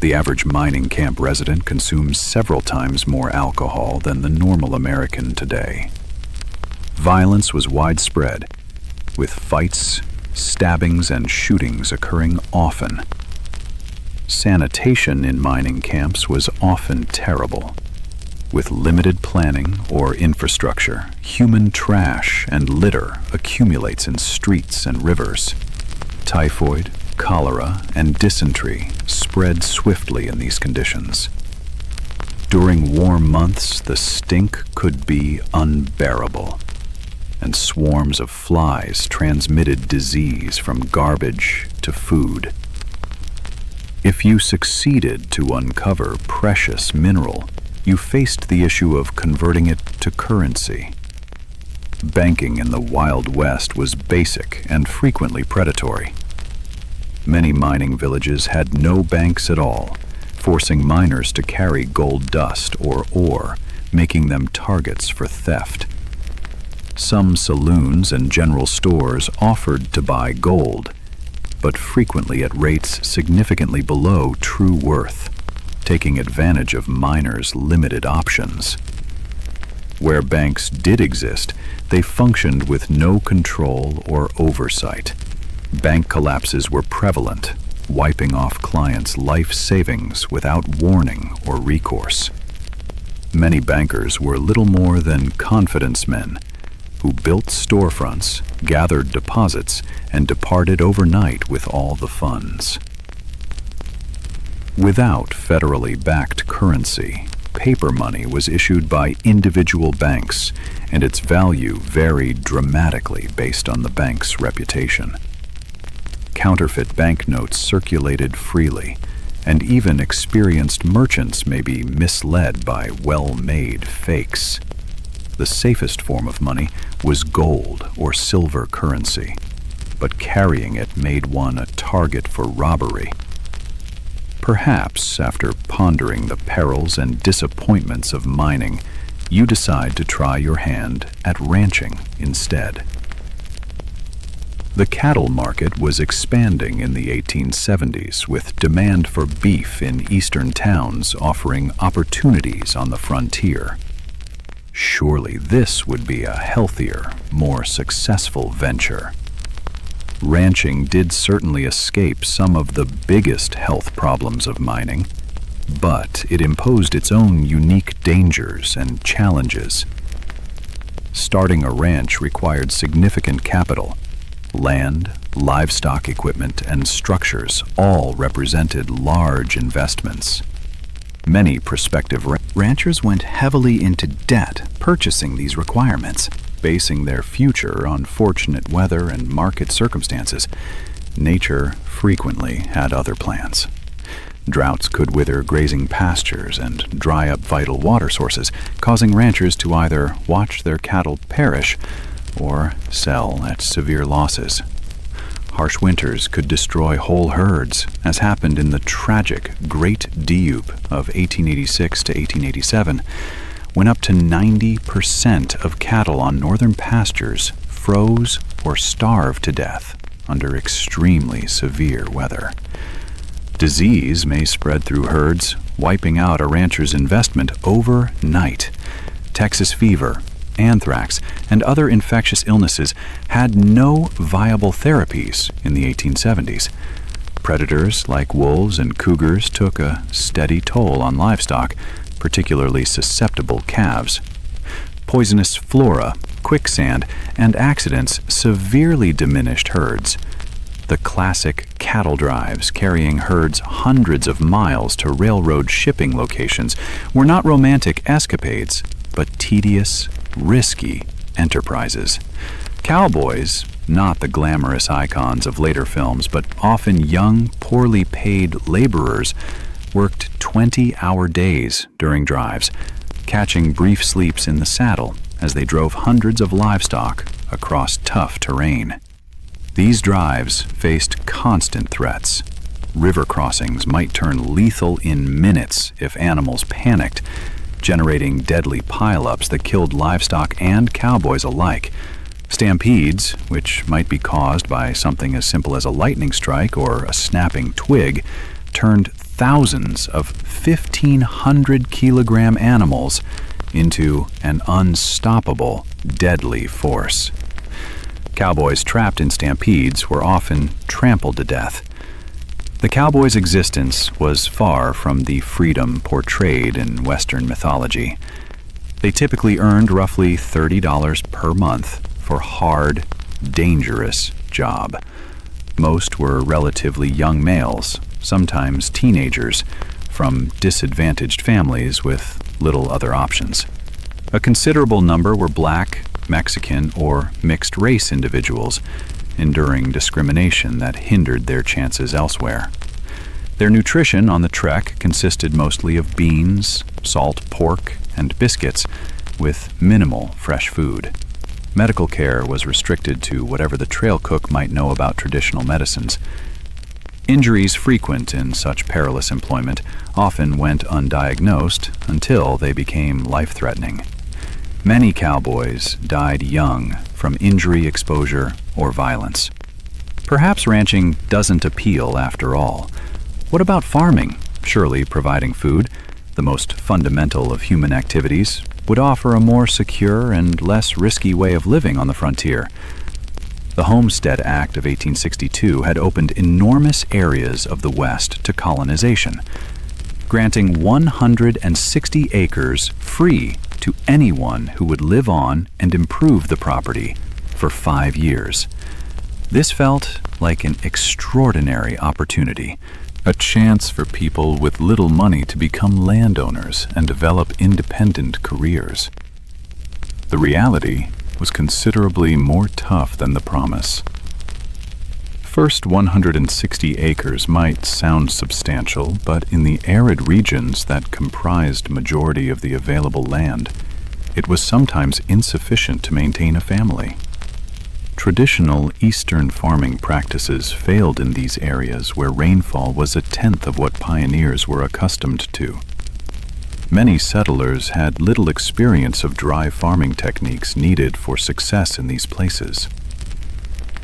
The average mining camp resident consumes several times more alcohol than the normal American today. Violence was widespread, with fights, stabbings, and shootings occurring often. Sanitation in mining camps was often terrible. With limited planning or infrastructure, human trash and litter accumulates in streets and rivers. Typhoid, cholera, and dysentery spread swiftly in these conditions. During warm months, the stink could be unbearable, and swarms of flies transmitted disease from garbage to food. If you succeeded to uncover precious mineral, you faced the issue of converting it to currency. Banking in the Wild West was basic and frequently predatory. Many mining villages had no banks at all, forcing miners to carry gold dust or ore, making them targets for theft. Some saloons and general stores offered to buy gold, but frequently at rates significantly below true worth, taking advantage of miners' limited options. Where banks did exist, they functioned with no control or oversight. Bank collapses were prevalent, wiping off clients' life savings without warning or recourse. Many bankers were little more than confidence men who built storefronts, gathered deposits, and departed overnight with all the funds. Without federally backed currency, paper money was issued by individual banks, and its value varied dramatically based on the bank's reputation. Counterfeit banknotes circulated freely, and even experienced merchants may be misled by well-made fakes. The safest form of money was gold or silver currency, but carrying it made one a target for robbery. Perhaps, after pondering the perils and disappointments of mining, you decide to try your hand at ranching instead. The cattle market was expanding in the 1870s, with demand for beef in eastern towns offering opportunities on the frontier. Surely this would be a healthier, more successful venture. Ranching did certainly escape some of the biggest health problems of mining, but it imposed its own unique dangers and challenges. Starting a ranch required significant capital. Land, livestock equipment, and structures all represented large investments. Many prospective ranchers went heavily into debt purchasing these requirements, basing their future on fortunate weather and market circumstances. Nature frequently had other plans. Droughts could wither grazing pastures and dry up vital water sources, causing ranchers to either watch their cattle perish or sell at severe losses. Harsh winters could destroy whole herds, as happened in the tragic Great Deluge of 1886 to 1887, when up to 90% of cattle on northern pastures froze or starved to death under extremely severe weather. Disease may spread through herds, wiping out a rancher's investment overnight. Texas fever, anthrax, and other infectious illnesses had no viable therapies in the 1870s. Predators like wolves and cougars took a steady toll on livestock, particularly susceptible calves. Poisonous flora, quicksand, and accidents severely diminished herds. The classic cattle drives carrying herds hundreds of miles to railroad shipping locations were not romantic escapades, but tedious, risky enterprises. Cowboys, not the glamorous icons of later films, but often young, poorly paid laborers, worked 20-hour days during drives, catching brief sleeps in the saddle as they drove hundreds of livestock across tough terrain. These drives faced constant threats. River crossings might turn lethal in minutes if animals panicked, generating deadly pileups that killed livestock and cowboys alike. Stampedes, which might be caused by something as simple as a lightning strike or a snapping twig, turned thousands of 1,500-kilogram animals into an unstoppable, deadly force. Cowboys trapped in stampedes were often trampled to death. The cowboy's existence was far from the freedom portrayed in Western mythology. They typically earned roughly $30 per month for hard, dangerous job. Most were relatively young males, sometimes teenagers, from disadvantaged families with little other options. A considerable number were black, Mexican, or mixed-race individuals, enduring discrimination that hindered their chances elsewhere. Their nutrition on the trek consisted mostly of beans, salt pork, and biscuits, with minimal fresh food. Medical care was restricted to whatever the trail cook might know about traditional medicines. Injuries frequent in such perilous employment often went undiagnosed until they became life-threatening. Many cowboys died young from injury exposure or violence. Perhaps ranching doesn't appeal after all. What about farming? Surely providing food, the most fundamental of human activities, would offer a more secure and less risky way of living on the frontier. The Homestead Act of 1862 had opened enormous areas of the West to colonization, granting 160 acres free to anyone who would live on and improve the property for 5 years. This felt like an extraordinary opportunity, a chance for people with little money to become landowners and develop independent careers. The reality was considerably more tough than the promise. First 160 acres might sound substantial, but in the arid regions that comprised majority of the available land, it was sometimes insufficient to maintain a family. Traditional Eastern farming practices failed in these areas where rainfall was a tenth of what pioneers were accustomed to. Many settlers had little experience of dry farming techniques needed for success in these places.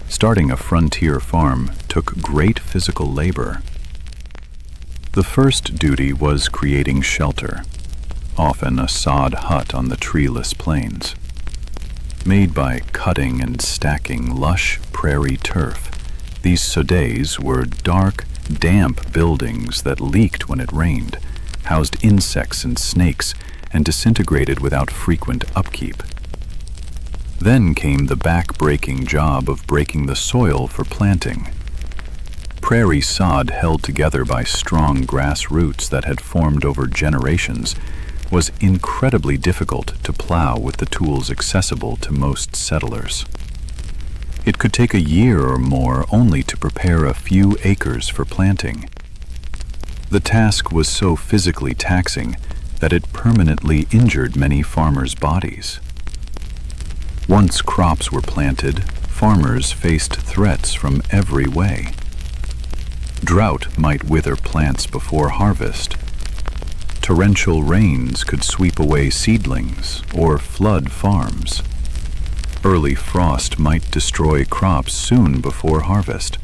Starting a frontier farm took great physical labor. The first duty was creating shelter, often a sod hut on the treeless plains. Made by cutting and stacking lush prairie turf, these sodets were dark, damp buildings that leaked when it rained, housed insects and snakes, and disintegrated without frequent upkeep. Then came the back-breaking job of breaking the soil for planting. Prairie sod held together by strong grass roots that had formed over generations was incredibly difficult to plow with the tools accessible to most settlers. It could take a year or more only to prepare a few acres for planting. The task was so physically taxing that it permanently injured many farmers' bodies. Once crops were planted, farmers faced threats from every way. Drought might wither plants before harvest. Torrential rains could sweep away seedlings or flood farms. Early frost might destroy crops soon before harvest.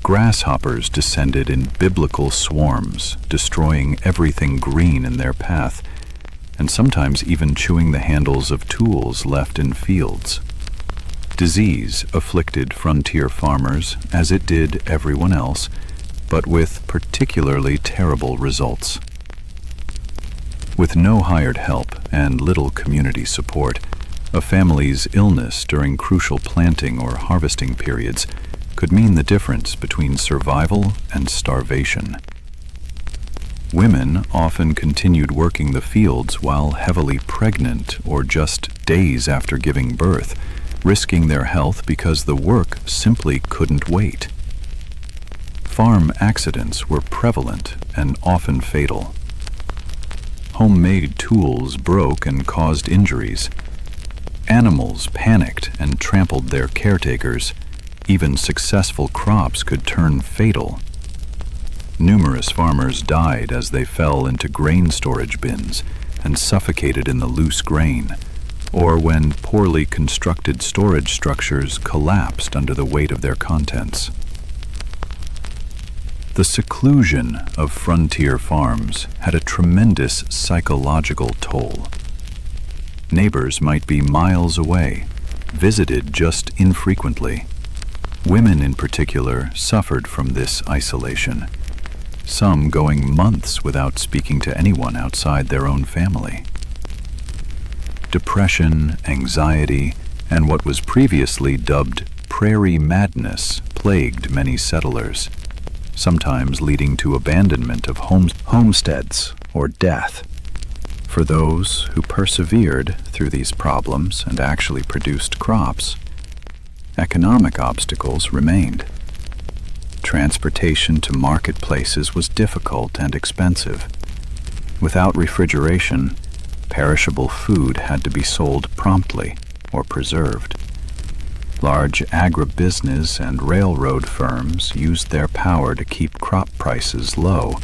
Grasshoppers descended in biblical swarms, destroying everything green in their path, and sometimes even chewing the handles of tools left in fields. Disease afflicted frontier farmers, as it did everyone else, but with particularly terrible results. With no hired help and little community support, a family's illness during crucial planting or harvesting periods could mean the difference between survival and starvation. Women often continued working the fields while heavily pregnant or just days after giving birth, risking their health because the work simply couldn't wait. Farm accidents were prevalent and often fatal. Homemade tools broke and caused injuries. Animals panicked and trampled their caretakers. Even successful crops could turn fatal. Numerous farmers died as they fell into grain storage bins and suffocated in the loose grain, or when poorly constructed storage structures collapsed under the weight of their contents. The seclusion of frontier farms had a tremendous psychological toll. Neighbors might be miles away, visited just infrequently. Women in particular suffered from this isolation, some going months without speaking to anyone outside their own family. Depression, anxiety, and what was previously dubbed prairie madness plagued many settlers, sometimes leading to abandonment of homesteads or death. For those who persevered through these problems and actually produced crops, economic obstacles remained. Transportation to marketplaces was difficult and expensive. Without refrigeration, perishable food had to be sold promptly or preserved. Large agribusiness and railroad firms used their power to keep crop prices low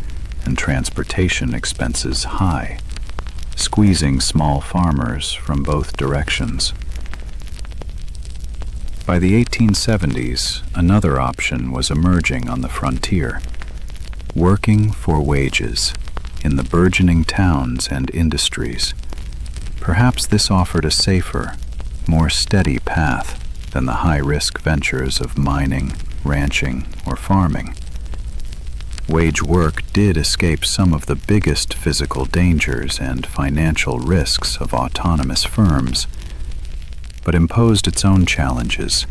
and transportation expenses high, squeezing small farmers from both directions. By the 1870s, another option was emerging on the frontier: working for wages in the burgeoning towns and industries. Perhaps this offered a safer, more steady path than the high-risk ventures of mining, ranching, or farming. Wage work did escape some of the biggest physical dangers and financial risks of autonomous firms, but imposed its own challenges.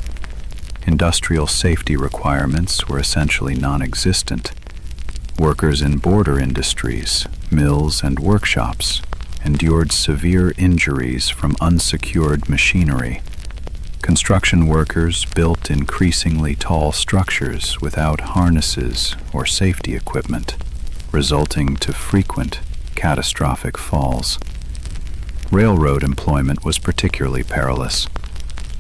Industrial safety requirements were essentially non-existent. Workers in border industries, mills, and workshops endured severe injuries from unsecured machinery. Construction workers built increasingly tall structures without harnesses or safety equipment, resulting to frequent catastrophic falls. Railroad employment was particularly perilous.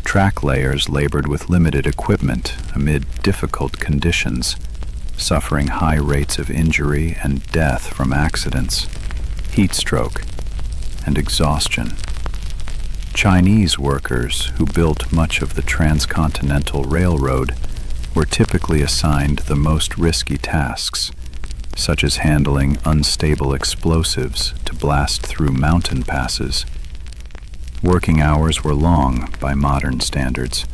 Track layers labored with limited equipment amid difficult conditions, suffering high rates of injury and death from accidents, heat stroke, and exhaustion. Chinese workers who built much of the transcontinental railroad were typically assigned the most risky tasks, such as handling unstable explosives to blast through mountain passes. Working hours were long by modern standards,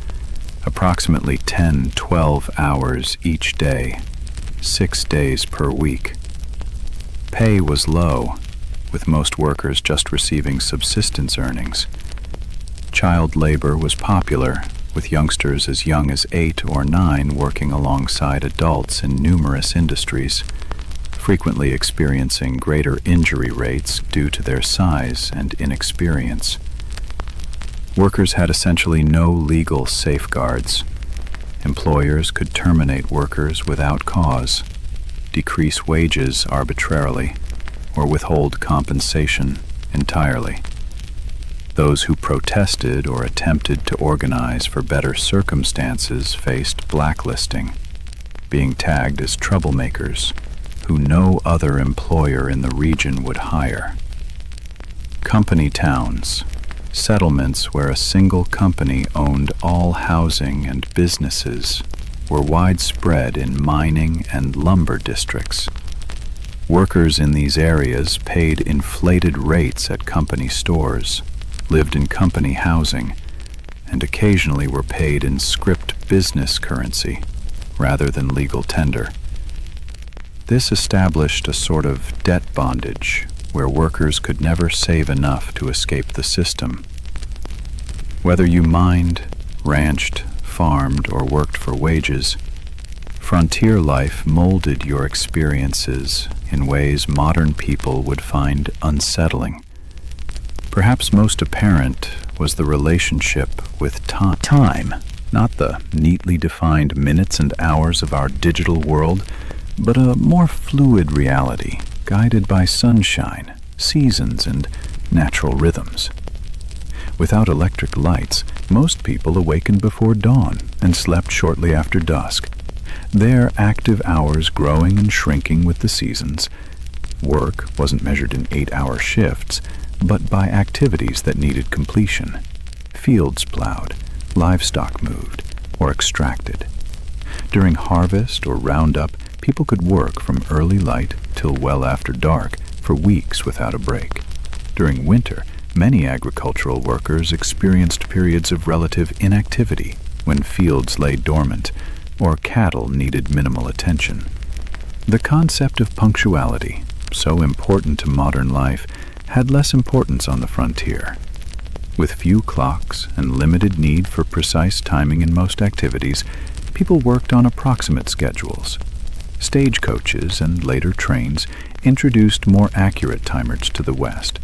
approximately 10-12 hours each day, 6 days per week. Pay was low, with most workers just receiving subsistence earnings. Child labor was popular, with youngsters as young as 8 or 9 working alongside adults in numerous industries, frequently experiencing greater injury rates due to their size and inexperience. Workers had essentially no legal safeguards. Employers could terminate workers without cause, decrease wages arbitrarily, or withhold compensation entirely. Those who protested or attempted to organize for better circumstances faced blacklisting, being tagged as troublemakers who no other employer in the region would hire. Company towns, settlements where a single company owned all housing and businesses, were widespread in mining and lumber districts. Workers in these areas paid inflated rates at company stores, lived in company housing, and occasionally were paid in script business currency rather than legal tender. This established a sort of debt bondage where workers could never save enough to escape the system. Whether you mined, ranched, farmed, or worked for wages, frontier life molded your experiences in ways modern people would find unsettling. Perhaps most apparent was the relationship with time, not the neatly defined minutes and hours of our digital world, but a more fluid reality guided by sunshine, seasons, and natural rhythms. Without electric lights, most people awakened before dawn and slept shortly after dusk, their active hours growing and shrinking with the seasons. Work wasn't measured in 8-hour shifts, but by activities that needed completion. Fields plowed, livestock moved, or extracted. During harvest or roundup, people could work from early light till well after dark for weeks without a break. During winter, many agricultural workers experienced periods of relative inactivity when fields lay dormant or cattle needed minimal attention. The concept of punctuality, so important to modern life, had less importance on the frontier. With few clocks and limited need for precise timing in most activities, people worked on approximate schedules. Stagecoaches and later trains introduced more accurate timers to the West.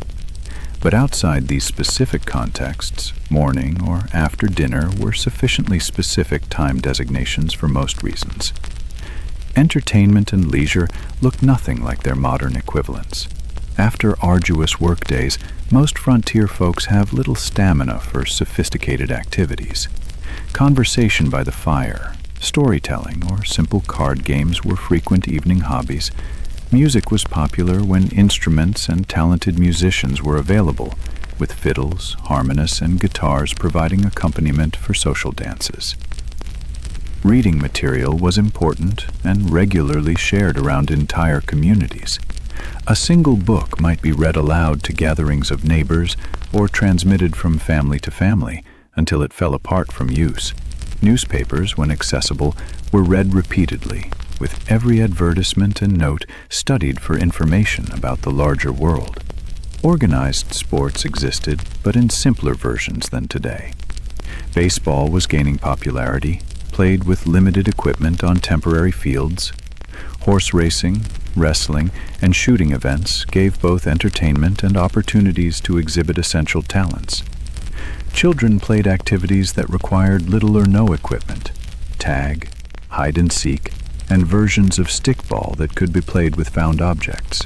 But outside these specific contexts, morning or after dinner were sufficiently specific time designations for most reasons. Entertainment and leisure looked nothing like their modern equivalents. After arduous workdays, most frontier folks have little stamina for sophisticated activities. Conversation by the fire, storytelling, or simple card games were frequent evening hobbies. Music was popular when instruments and talented musicians were available, with fiddles, harmonists, and guitars providing accompaniment for social dances. Reading material was important and regularly shared around entire communities. A single book might be read aloud to gatherings of neighbors or transmitted from family to family until it fell apart from use. Newspapers, when accessible, were read repeatedly, with every advertisement and note studied for information about the larger world. Organized sports existed, but in simpler versions than today. Baseball was gaining popularity, played with limited equipment on temporary fields. Horse racing, wrestling, and shooting events gave both entertainment and opportunities to exhibit essential talents. Children played activities that required little or no equipment: tag, hide and seek, and versions of stickball that could be played with found objects.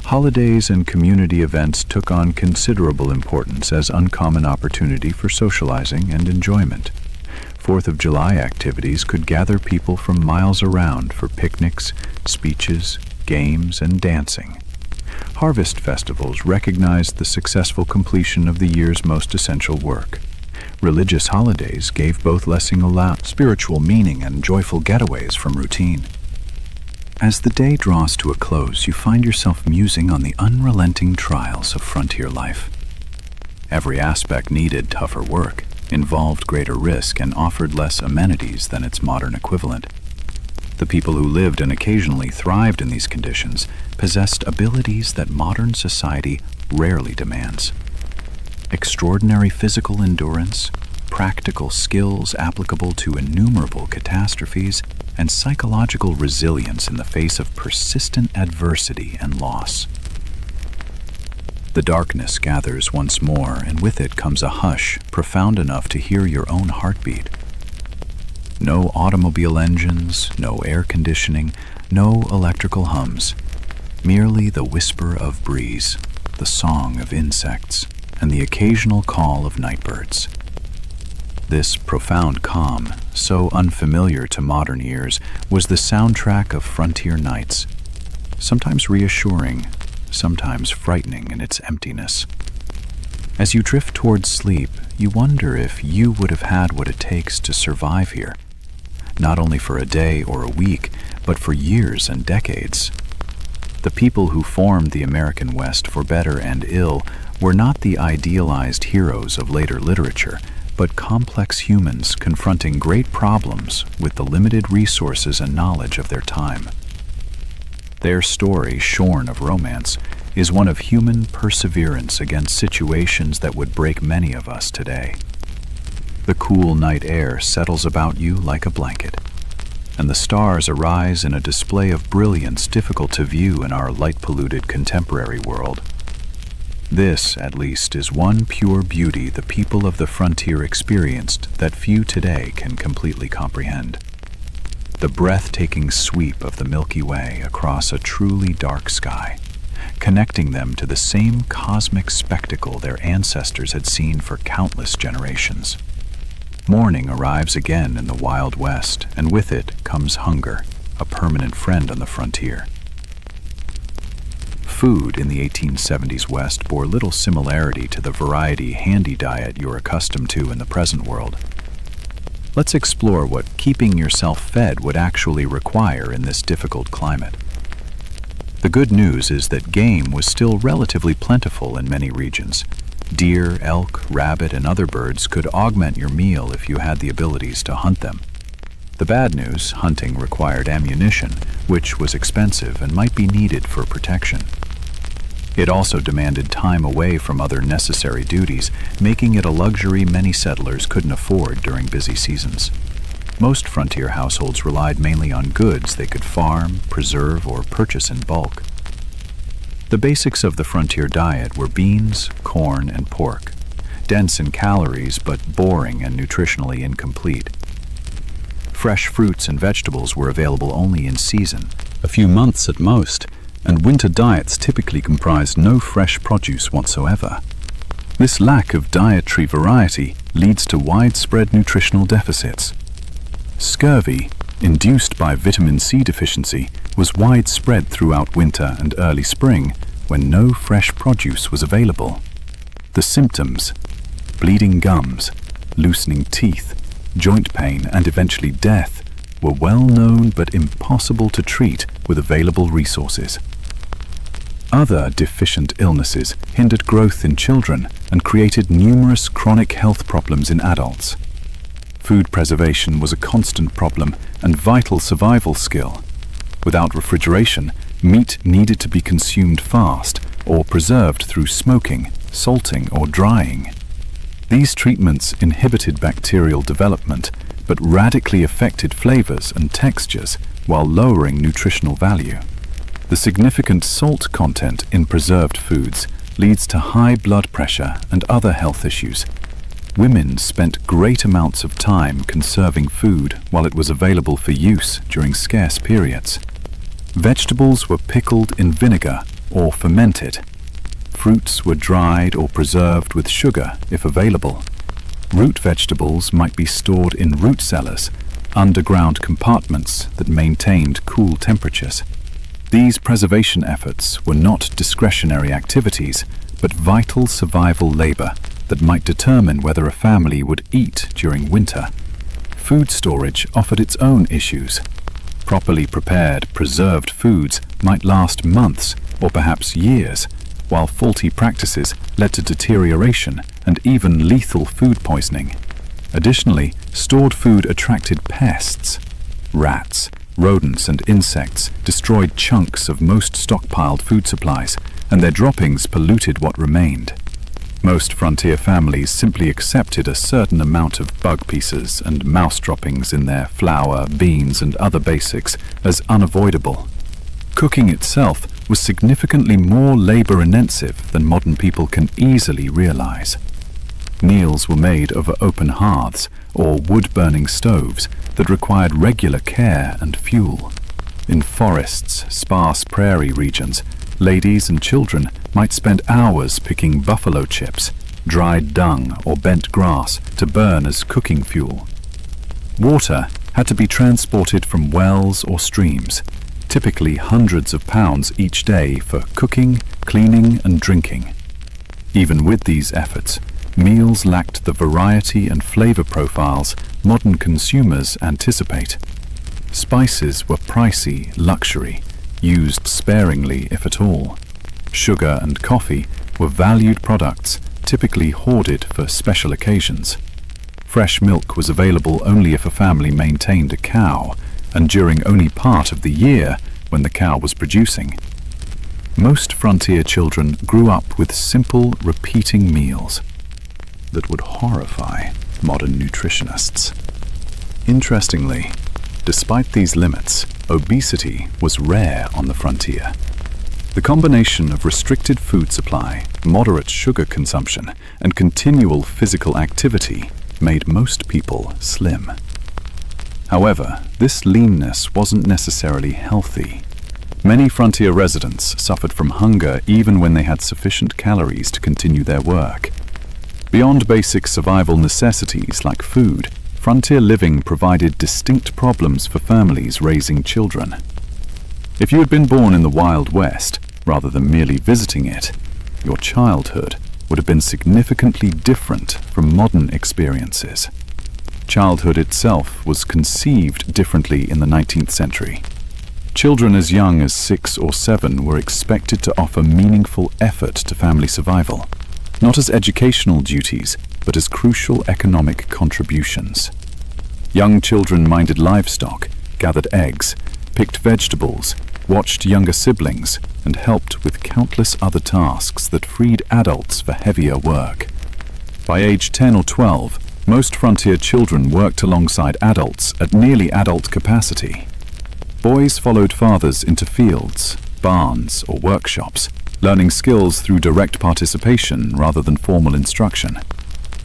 Holidays and community events took on considerable importance as uncommon opportunity for socializing and enjoyment. 4th of July activities could gather people from miles around for picnics, speeches, games, and dancing. Harvest festivals recognized the successful completion of the year's most essential work. Religious holidays gave both blessing spiritual meaning and joyful getaways from routine. As the day draws to a close, you find yourself musing on the unrelenting trials of frontier life. Every aspect needed tougher work, involved greater risk, and offered less amenities than its modern equivalent. The people who lived and occasionally thrived in these conditions possessed abilities that modern society rarely demands. Extraordinary physical endurance, practical skills applicable to innumerable catastrophes, and psychological resilience in the face of persistent adversity and loss. The darkness gathers once more, and with it comes a hush profound enough to hear your own heartbeat. No automobile engines, no air conditioning, no electrical hums. Merely the whisper of breeze, the song of insects, and the occasional call of nightbirds. This profound calm, so unfamiliar to modern ears, was the soundtrack of frontier nights, sometimes reassuring, sometimes frightening in its emptiness. As you drift towards sleep, you wonder if you would have had what it takes to survive here, not only for a day or a week, but for years and decades. The people who formed the American West, for better and ill, were not the idealized heroes of later literature, but complex humans confronting great problems with the limited resources and knowledge of their time. Their story, shorn of romance, is one of human perseverance against situations that would break many of us today. The cool night air settles about you like a blanket, and the stars arise in a display of brilliance difficult to view in our light-polluted contemporary world. This, at least, is one pure beauty the people of the frontier experienced that few today can completely comprehend. The breathtaking sweep of the Milky Way across a truly dark sky, connecting them to the same cosmic spectacle their ancestors had seen for countless generations. Morning arrives again in the Wild West, and with it comes hunger, a permanent friend on the frontier. Food in the 1870s West bore little similarity to the variety handy diet you're accustomed to in the present world. Let's explore what keeping yourself fed would actually require in this difficult climate. The good news is that game was still relatively plentiful in many regions. Deer, elk, rabbit, and other birds could augment your meal if you had the abilities to hunt them. The bad news, hunting required ammunition, which was expensive and might be needed for protection. It also demanded time away from other necessary duties, making it a luxury many settlers couldn't afford during busy seasons. Most frontier households relied mainly on goods they could farm, preserve, or purchase in bulk. The basics of the frontier diet were beans, corn, and pork, dense in calories but boring and nutritionally incomplete. Fresh fruits and vegetables were available only in season, a few months at most, and winter diets typically comprised no fresh produce whatsoever. This lack of dietary variety leads to widespread nutritional deficits. Scurvy, induced by vitamin C deficiency, was widespread throughout winter and early spring when no fresh produce was available. The symptoms: bleeding gums, loosening teeth, joint pain, and eventually death were well known but impossible to treat with available resources. Other deficient illnesses hindered growth in children and created numerous chronic health problems in adults. Food preservation was a constant problem and vital survival skill. Without refrigeration, meat needed to be consumed fast or preserved through smoking, salting, or drying. These treatments inhibited bacterial development but radically affected flavors and textures while lowering nutritional value. The significant salt content in preserved foods leads to high blood pressure and other health issues. Women spent great amounts of time conserving food while it was available for use during scarce periods. Vegetables were pickled in vinegar or fermented. Fruits were dried or preserved with sugar if available. Root vegetables might be stored in root cellars, underground compartments that maintained cool temperatures. These preservation efforts were not discretionary activities, but vital survival labor that might determine whether a family would eat during winter. Food storage offered its own issues. Properly prepared, preserved foods might last months or perhaps years, while faulty practices led to deterioration and even lethal food poisoning. Additionally, stored food attracted pests. Rats, rodents, and insects destroyed chunks of most stockpiled food supplies, and their droppings polluted what remained. Most frontier families simply accepted a certain amount of bug pieces and mouse droppings in their flour, beans, and other basics as unavoidable. Cooking itself was significantly more labor-intensive than modern people can easily realize. Meals were made over open hearths or wood-burning stoves that required regular care and fuel. In forests, sparse prairie regions, ladies and children might spend hours picking buffalo chips, dried dung, or bent grass to burn as cooking fuel. Water had to be transported from wells or streams, typically hundreds of pounds each day for cooking, cleaning, and drinking. Even with these efforts, meals lacked the variety and flavor profiles modern consumers anticipate. Spices were pricey luxury, used sparingly if at all. Sugar and coffee were valued products, typically hoarded for special occasions. Fresh milk was available only if a family maintained a cow, and during only part of the year when the cow was producing. Most frontier children grew up with simple, repeating meals that would horrify modern nutritionists. Interestingly, despite these limits, obesity was rare on the frontier. The combination of restricted food supply, moderate sugar consumption, and continual physical activity made most people slim. However, this leanness wasn't necessarily healthy. Many frontier residents suffered from hunger even when they had sufficient calories to continue their work. Beyond basic survival necessities like food, frontier living provided distinct problems for families raising children. If you had been born in the Wild West, rather than merely visiting it, your childhood would have been significantly different from modern experiences. Childhood itself was conceived differently in the 19th century. Children as young as 6 or 7 were expected to offer meaningful effort to family survival, not as educational duties, but as crucial economic contributions. Young children minded livestock, gathered eggs, picked vegetables, watched younger siblings, and helped with countless other tasks that freed adults for heavier work. By age 10 or 12, most frontier children worked alongside adults at nearly adult capacity. Boys followed fathers into fields, barns, or workshops, learning skills through direct participation rather than formal instruction.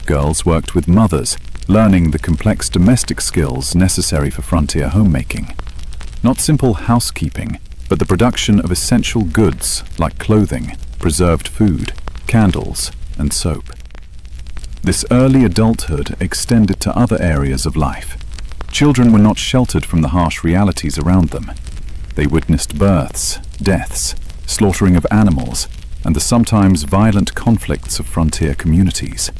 Girls worked with mothers, learning the complex domestic skills necessary for frontier homemaking. Not simple housekeeping, but the production of essential goods like clothing, preserved food, candles, and soap. This early adulthood extended to other areas of life. Children were not sheltered from the harsh realities around them. They witnessed births, deaths, slaughtering of animals, and the sometimes violent conflicts of frontier communities.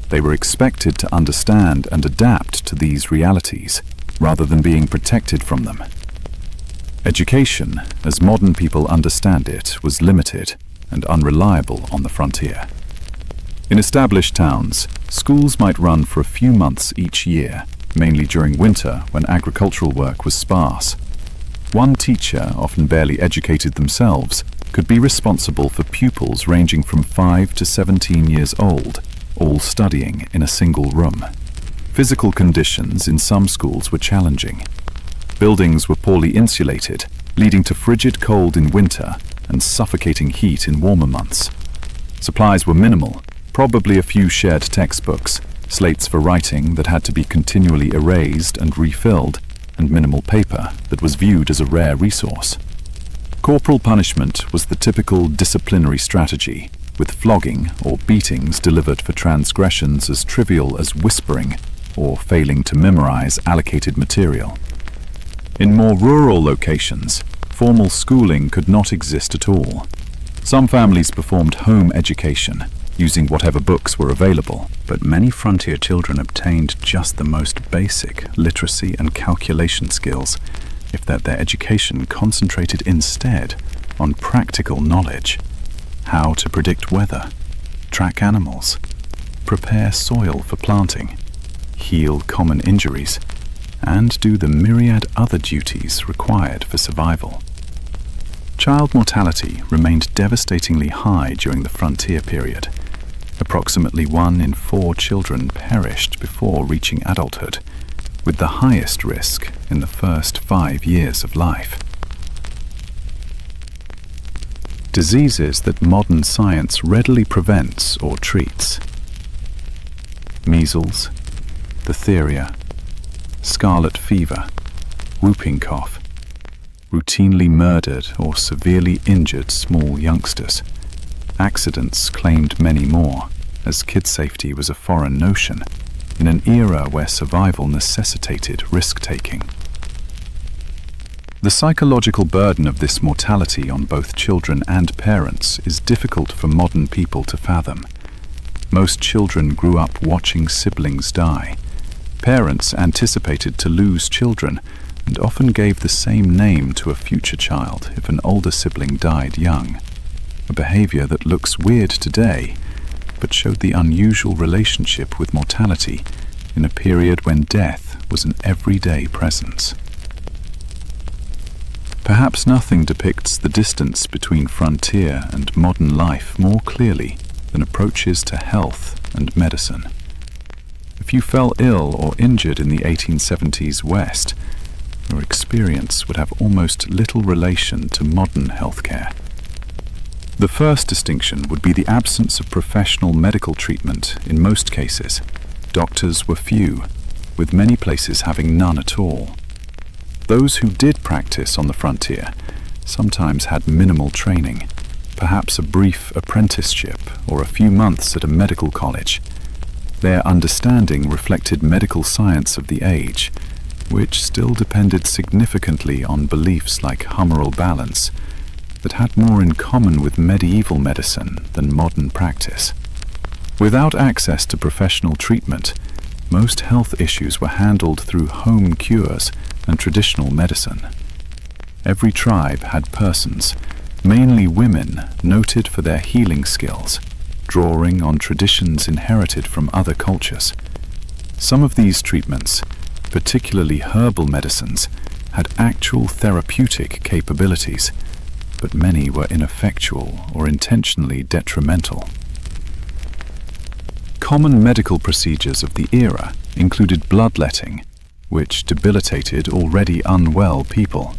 They were expected to understand and adapt to these realities, rather than being protected from them. Education, as modern people understand it, was limited and unreliable on the frontier. In established towns, schools might run for a few months each year, mainly during winter when agricultural work was sparse. One teacher, often barely educated themselves, could be responsible for pupils ranging from 5 to 17 years old, all studying in a single room. Physical conditions in some schools were challenging. Buildings were poorly insulated, leading to frigid cold in winter and suffocating heat in warmer months. Supplies were minimal, probably a few shared textbooks, slates for writing that had to be continually erased and refilled, and minimal paper that was viewed as a rare resource. Corporal punishment was the typical disciplinary strategy, with flogging or beatings delivered for transgressions as trivial as whispering or failing to memorize allocated material. In more rural locations, formal schooling could not exist at all. Some families performed home education, using whatever books were available, but many frontier children obtained just the most basic literacy and calculation skills, if that their education concentrated instead on practical knowledge: how to predict weather, track animals, prepare soil for planting, heal common injuries, and do the myriad other duties required for survival. Child mortality remained devastatingly high during the frontier period. Approximately 1 in 4 children perished before reaching adulthood, with the highest risk in the first 5 years of life. Diseases that modern science readily prevents or treats: measles, diphtheria, scarlet fever, whooping cough, routinely murdered or severely injured small youngsters. Accidents claimed many more, as kid safety was a foreign notion in an era where survival necessitated risk-taking. The psychological burden of this mortality on both children and parents is difficult for modern people to fathom. Most children grew up watching siblings die. Parents anticipated to lose children and often gave the same name to a future child if an older sibling died young, a behavior that looks weird today, but showed the unusual relationship with mortality in a period when death was an everyday presence. Perhaps nothing depicts the distance between frontier and modern life more clearly than approaches to health and medicine. If you fell ill or injured in the 1870s West, your experience would have almost little relation to modern healthcare. The first distinction would be the absence of professional medical treatment in most cases. Doctors were few, with many places having none at all. Those who did practice on the frontier sometimes had minimal training, perhaps a brief apprenticeship or a few months at a medical college. Their understanding reflected medical science of the age, which still depended significantly on beliefs like humoral balance, that had more in common with medieval medicine than modern practice. Without access to professional treatment, most health issues were handled through home cures and traditional medicine. Every tribe had persons, mainly women, noted for their healing skills, drawing on traditions inherited from other cultures. Some of these treatments, particularly herbal medicines, had actual therapeutic capabilities, but many were ineffectual or intentionally detrimental. Common medical procedures of the era included bloodletting, which debilitated already unwell people,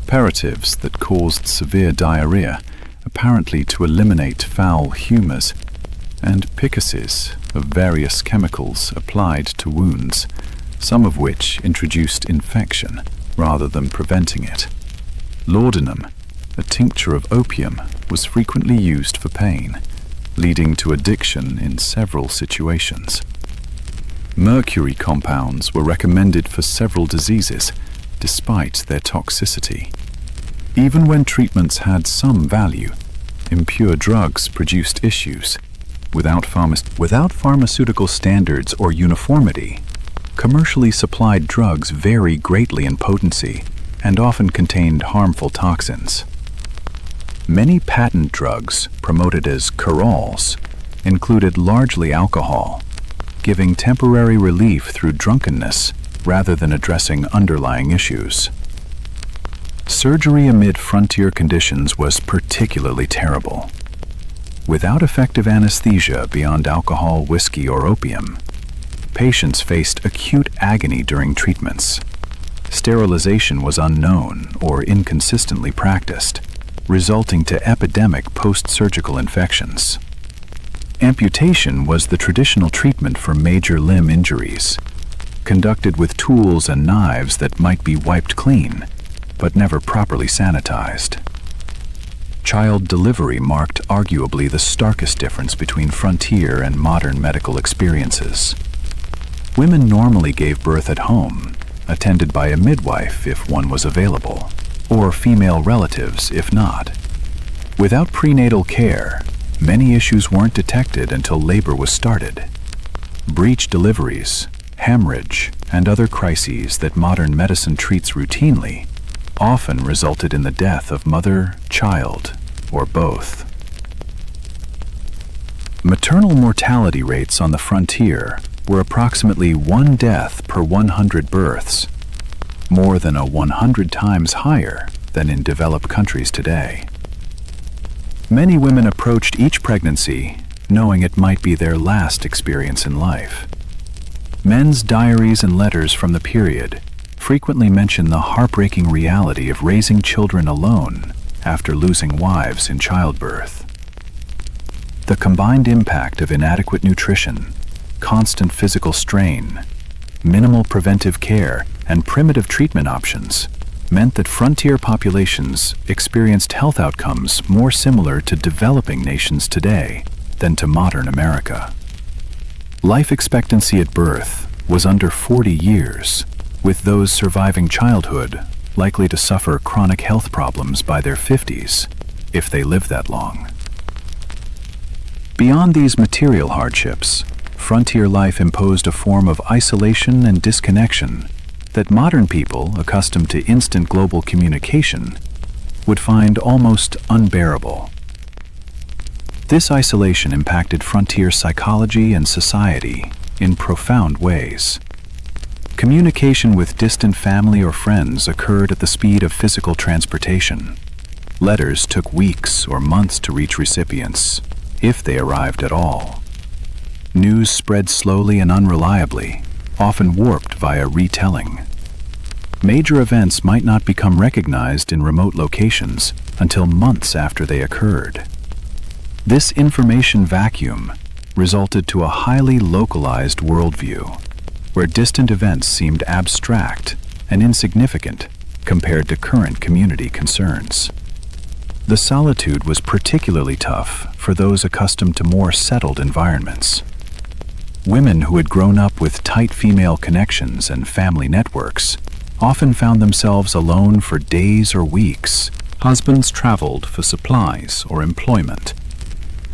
operatives that caused severe diarrhea, apparently to eliminate foul humors, and piccases of various chemicals applied to wounds, some of which introduced infection rather than preventing it. Laudanum, a tincture of opium, was frequently used for pain, leading to addiction in several situations. Mercury compounds were recommended for several diseases, despite their toxicity. Even when treatments had some value, impure drugs produced issues. Without pharmaceutical standards or uniformity, commercially supplied drugs vary greatly in potency and often contained harmful toxins. Many patent drugs, promoted as cure-alls, included largely alcohol, giving temporary relief through drunkenness rather than addressing underlying issues. Surgery amid frontier conditions was particularly terrible. Without effective anesthesia beyond alcohol, whiskey, or opium, patients faced acute agony during treatments. Sterilization was unknown or inconsistently practiced, resulting to epidemic post-surgical infections. Amputation was the traditional treatment for major limb injuries, conducted with tools and knives that might be wiped clean, but never properly sanitized. Child delivery marked arguably the starkest difference between frontier and modern medical experiences. Women normally gave birth at home, attended by a midwife if one was available, or female relatives if not. Without prenatal care, many issues weren't detected until labor was started. Breech deliveries, hemorrhage, and other crises that modern medicine treats routinely often resulted in the death of mother, child, or both. Maternal mortality rates on the frontier were approximately 1 death per 100 births, more than 100 times higher than in developed countries today. Many women approached each pregnancy knowing it might be their last experience in life. Men's diaries and letters from the period frequently mention the heartbreaking reality of raising children alone after losing wives in childbirth. The combined impact of inadequate nutrition, constant physical strain, minimal preventive care, and primitive treatment options meant that frontier populations experienced health outcomes more similar to developing nations today than to modern America. Life expectancy at birth was under 40 years, with those surviving childhood likely to suffer chronic health problems by their 50s, if they live that long. Beyond these material hardships, frontier life imposed a form of isolation and disconnection that modern people, accustomed to instant global communication, would find almost unbearable. This isolation impacted frontier psychology and society in profound ways. Communication with distant family or friends occurred at the speed of physical transportation. Letters took weeks or months to reach recipients, if they arrived at all. News spread slowly and unreliably, often warped via retelling. Major events might not become recognized in remote locations until months after they occurred. This information vacuum resulted to a highly localized worldview, where distant events seemed abstract and insignificant compared to current community concerns. The solitude was particularly tough for those accustomed to more settled environments. Women who had grown up with tight female connections and family networks often found themselves alone for days or weeks. Husbands traveled for supplies or employment.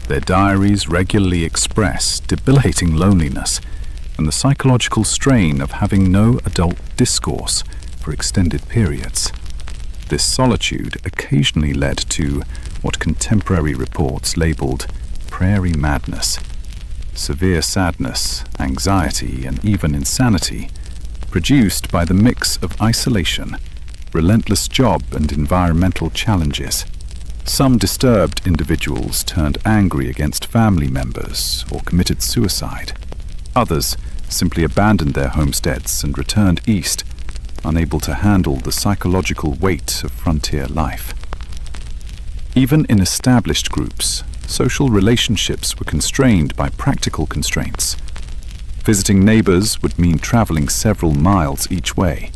Their diaries regularly express debilitating loneliness and the psychological strain of having no adult discourse for extended periods. This solitude occasionally led to what contemporary reports labeled prairie madness, severe sadness, anxiety, and even insanity, produced by the mix of isolation, relentless job and environmental challenges. Some disturbed individuals turned angry against family members or committed suicide. Others simply abandoned their homesteads and returned east, unable to handle the psychological weight of frontier life. Even in established groups, social relationships were constrained by practical constraints. Visiting neighbors would mean traveling several miles each way,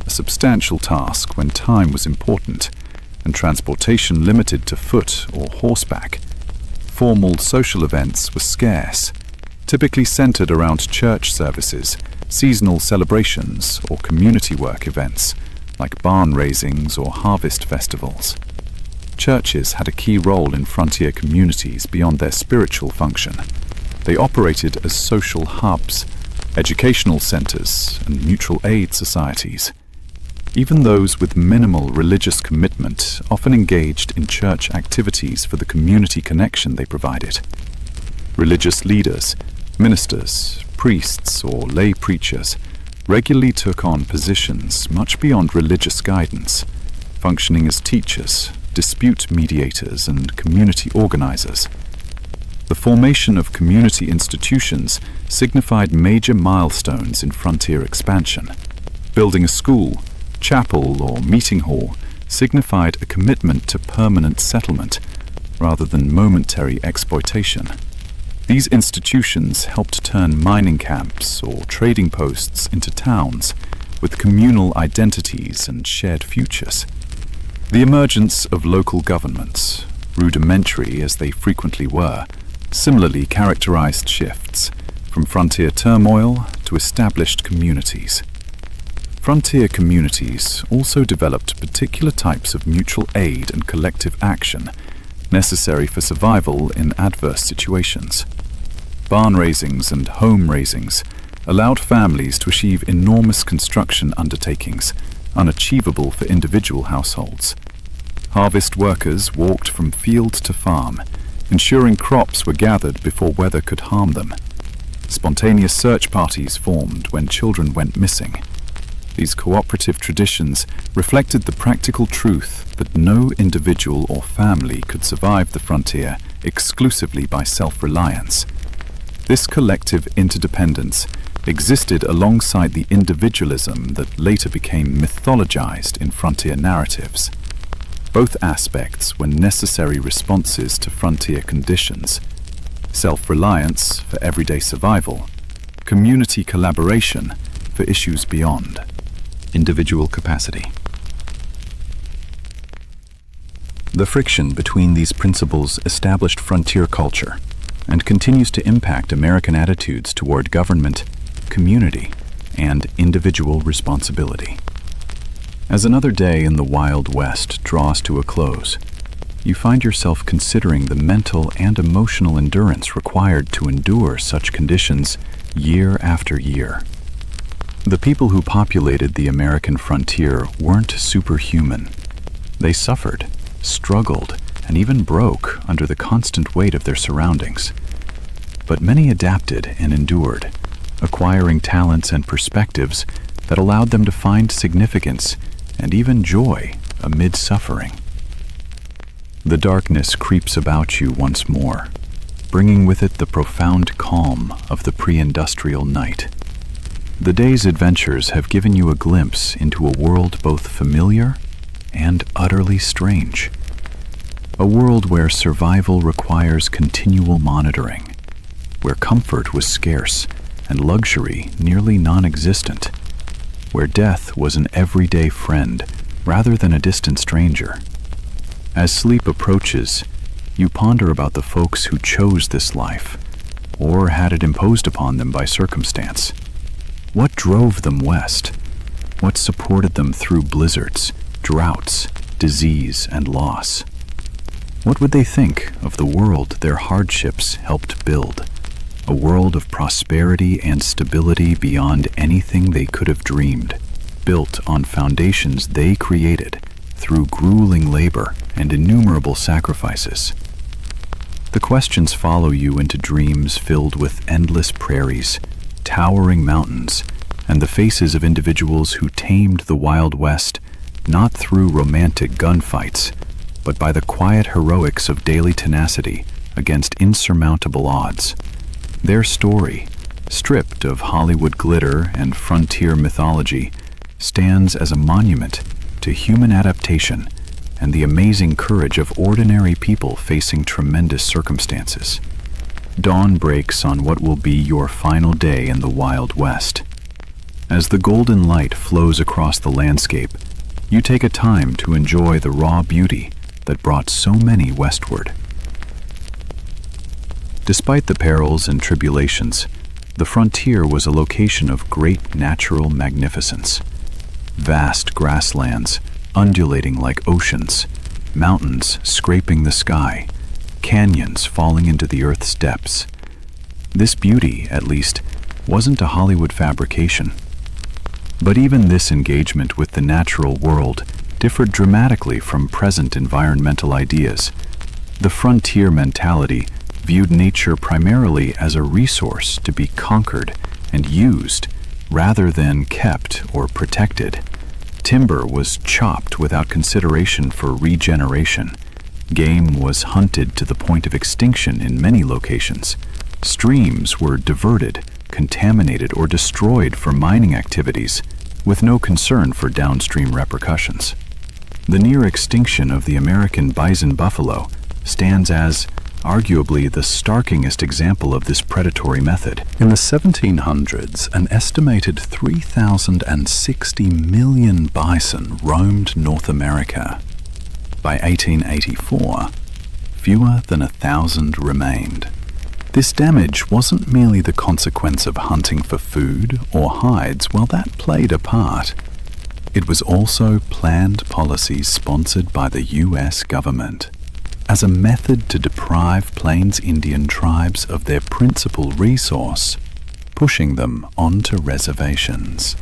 a substantial task when time was important and transportation limited to foot or horseback. Formal social events were scarce, typically centered around church services, seasonal celebrations, or community work events like barn raisings or harvest festivals. Churches had a key role in frontier communities beyond their spiritual function. They operated as social hubs, educational centers, and mutual aid societies. Even those with minimal religious commitment often engaged in church activities for the community connection they provided. Religious leaders, ministers, priests, or lay preachers regularly took on positions much beyond religious guidance, functioning as teachers, dispute mediators, and community organizers. The formation of community institutions signified major milestones in frontier expansion. Building a school, chapel, or meeting hall signified a commitment to permanent settlement rather than momentary exploitation. These institutions helped turn mining camps or trading posts into towns with communal identities and shared futures. The emergence of local governments, rudimentary as they frequently were, similarly characterized shifts from frontier turmoil to established communities. Frontier communities also developed particular types of mutual aid and collective action necessary for survival in adverse situations. Barn raisings and home raisings allowed families to achieve enormous construction undertakings unachievable for individual households. Harvest workers walked from field to farm, ensuring crops were gathered before weather could harm them. Spontaneous search parties formed when children went missing. These cooperative traditions reflected the practical truth that no individual or family could survive the frontier exclusively by self-reliance. This collective interdependence existed alongside the individualism that later became mythologized in frontier narratives. Both aspects were necessary responses to frontier conditions: self-reliance for everyday survival, community collaboration for issues beyond. Individual capacity. The friction between these principles established frontier culture and continues to impact American attitudes toward government, community, and individual responsibility. As another day in the Wild West draws to a close, you find yourself considering the mental and emotional endurance required to endure such conditions year after year. The people who populated the American frontier weren't superhuman. They suffered, struggled, and even broke under the constant weight of their surroundings. But many adapted and endured, acquiring talents and perspectives that allowed them to find significance and even joy amid suffering. The darkness creeps about you once more, bringing with it the profound calm of the pre-industrial night. The day's adventures have given you a glimpse into a world both familiar and utterly strange. A world where survival requires continual monitoring, where comfort was scarce and luxury nearly non-existent, where death was an everyday friend rather than a distant stranger. As sleep approaches, you ponder about the folks who chose this life, or had it imposed upon them by circumstance. What drove them west? What supported them through blizzards, droughts, disease, and loss? What would they think of the world their hardships helped build? A world of prosperity and stability beyond anything they could have dreamed, built on foundations they created through grueling labor and innumerable sacrifices. The questions follow you into dreams filled with endless prairies, towering mountains, and the faces of individuals who tamed the Wild West not through romantic gunfights, but by the quiet heroics of daily tenacity against insurmountable odds. Their story, stripped of Hollywood glitter and frontier mythology, stands as a monument to human adaptation and the amazing courage of ordinary people facing tremendous circumstances. Dawn breaks on what will be your final day in the Wild West. As the golden light flows across the landscape, you take a time to enjoy the raw beauty that brought so many westward. Despite the perils and tribulations, the frontier was a location of great natural magnificence. Vast grasslands, undulating like oceans, mountains scraping the sky, canyons falling into the earth's depths. This beauty, at least, wasn't a Hollywood fabrication. But even this engagement with the natural world differed dramatically from present environmental ideas. The frontier mentality viewed nature primarily as a resource to be conquered and used, rather than kept or protected. Timber was chopped without consideration for regeneration. Game was hunted to the point of extinction in many locations. Streams were diverted, contaminated, or destroyed for mining activities, with no concern for downstream repercussions. The near extinction of the American bison buffalo stands as arguably the starkest example of this predatory method. In the 1700s, an estimated 3,060 million bison roamed North America. By 1884, fewer than 1,000 remained. This damage wasn't merely the consequence of hunting for food or hides, well, that played a part. It was also planned policies sponsored by the US government as a method to deprive Plains Indian tribes of their principal resource, pushing them onto reservations.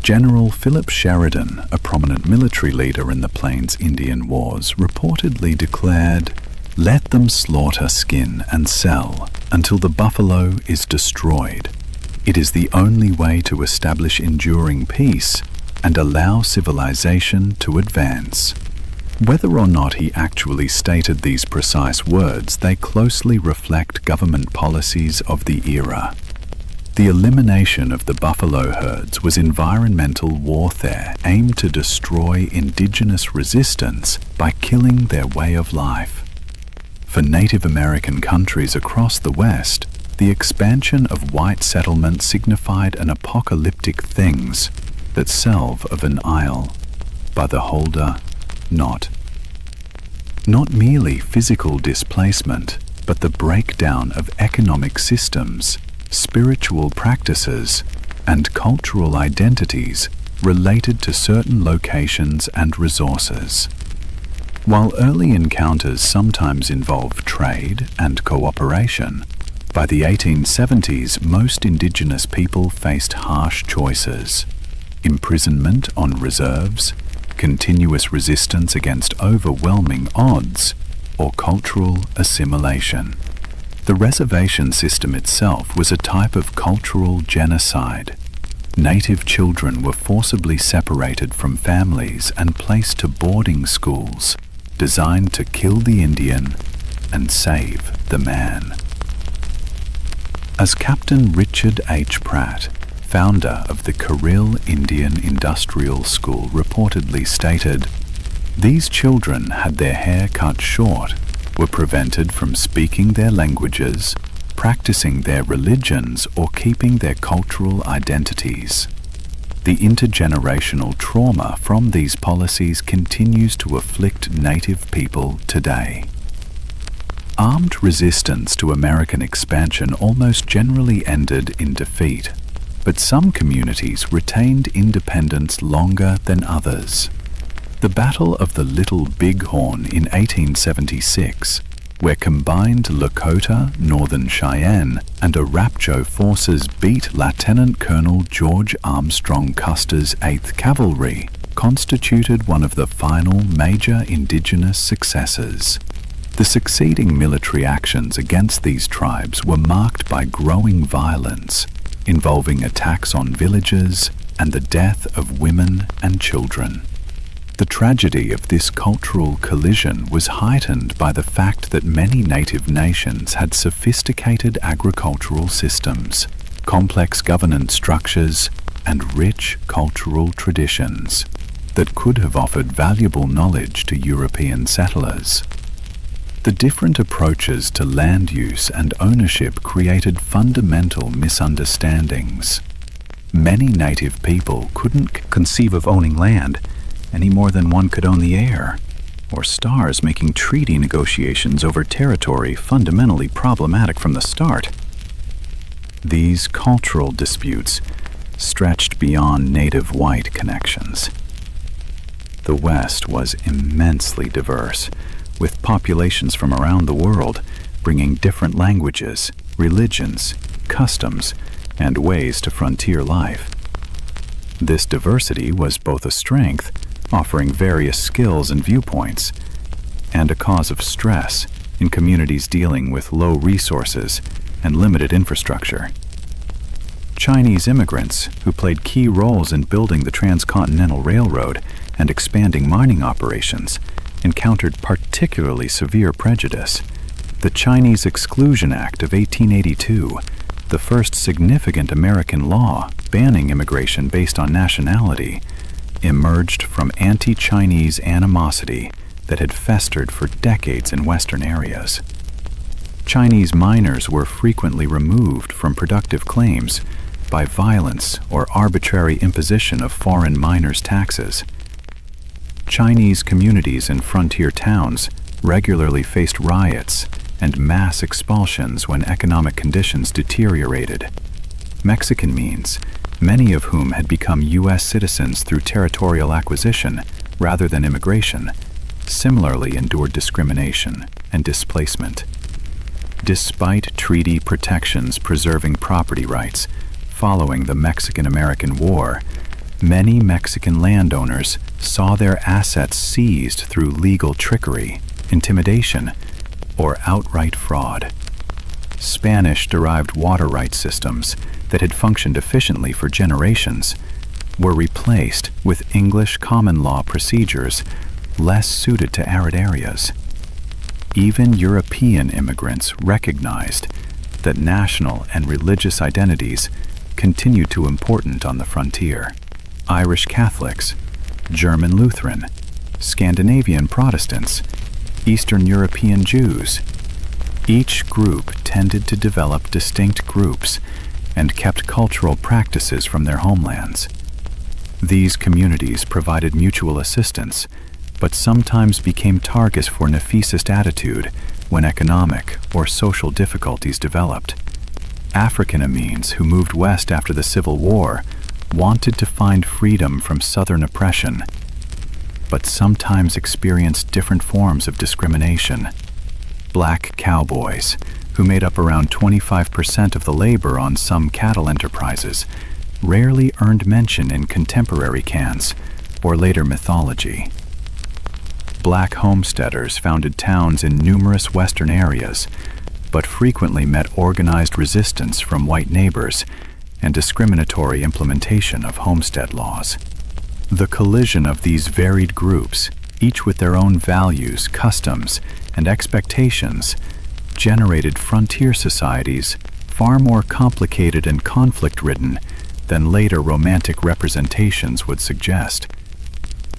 General Philip Sheridan, a prominent military leader in the Plains Indian Wars, reportedly declared, "Let them slaughter, skin, and sell until the buffalo is destroyed. It is the only way to establish enduring peace and allow civilization to advance." Whether or not he actually stated these precise words, they closely reflect government policies of the era. The elimination of the buffalo herds was environmental warfare aimed to destroy indigenous resistance by killing their way of life. For Native American countries across the West, the expansion of white settlement signified an apocalyptic things that salve of an isle, by the holder not. Not merely physical displacement, but the breakdown of economic systems, spiritual practices, and cultural identities related to certain locations and resources. While early encounters sometimes involved trade and cooperation, by the 1870s most indigenous people faced harsh choices: imprisonment on reserves, continuous resistance against overwhelming odds, or cultural assimilation. The reservation system itself was a type of cultural genocide. Native children were forcibly separated from families and placed to boarding schools designed to kill the Indian and save the man. As Captain Richard H. Pratt, founder of the Kirill Indian Industrial School, reportedly stated, "These children had their hair cut short, were prevented from speaking their languages, practicing their religions, or keeping their cultural identities." The intergenerational trauma from these policies continues to afflict Native people today. Armed resistance to American expansion almost generally ended in defeat, but some communities retained independence longer than others. The Battle of the Little Bighorn in 1876, where combined Lakota, Northern Cheyenne, and Arapcho forces beat Lieutenant Colonel George Armstrong Custer's 8th Cavalry, constituted one of the final major indigenous successes. The succeeding military actions against these tribes were marked by growing violence, involving attacks on villages and the death of women and children. The tragedy of this cultural collision was heightened by the fact that many native nations had sophisticated agricultural systems, complex governance structures, and rich cultural traditions that could have offered valuable knowledge to European settlers. The different approaches to land use and ownership created fundamental misunderstandings. Many native people couldn't conceive of owning land any more than one could own the air, or stars, making treaty negotiations over territory fundamentally problematic from the start. These cultural disputes stretched beyond native white connections. The West was immensely diverse, with populations from around the world bringing different languages, religions, customs, and ways to frontier life. This diversity was both a strength, offering various skills and viewpoints, and a cause of stress in communities dealing with low resources and limited infrastructure. Chinese immigrants, who played key roles in building the Transcontinental Railroad and expanding mining operations, encountered particularly severe prejudice. The Chinese Exclusion Act of 1882, the first significant American law banning immigration based on nationality, emerged from anti-Chinese animosity that had festered for decades in Western areas. Chinese miners were frequently removed from productive claims by violence or arbitrary imposition of foreign miners' taxes. Chinese communities in frontier towns regularly faced riots and mass expulsions when economic conditions deteriorated. Mexican means many of whom had become U.S. citizens through territorial acquisition rather than immigration, similarly endured discrimination and displacement. Despite treaty protections preserving property rights following the Mexican-American War, many Mexican landowners saw their assets seized through legal trickery, intimidation, or outright fraud. Spanish-derived water rights systems that had functioned efficiently for generations were replaced with English common law procedures less suited to arid areas. Even European immigrants recognized that national and religious identities continued to be important on the frontier. Irish Catholics, German Lutheran, Scandinavian Protestants, Eastern European Jews. Each group tended to develop distinct groups and kept cultural practices from their homelands. These communities provided mutual assistance, but sometimes became targets for defeatist attitude when economic or social difficulties developed. African Amines who moved west after the Civil War wanted to find freedom from Southern oppression, but sometimes experienced different forms of discrimination. Black cowboys, who made up around 25% of the labor on some cattle enterprises, rarely earned mention in contemporary cants or later mythology. Black homesteaders founded towns in numerous western areas, but frequently met organized resistance from white neighbors and discriminatory implementation of homestead laws. The collision of these varied groups, each with their own values, customs, and expectations, generated frontier societies far more complicated and conflict-ridden than later romantic representations would suggest.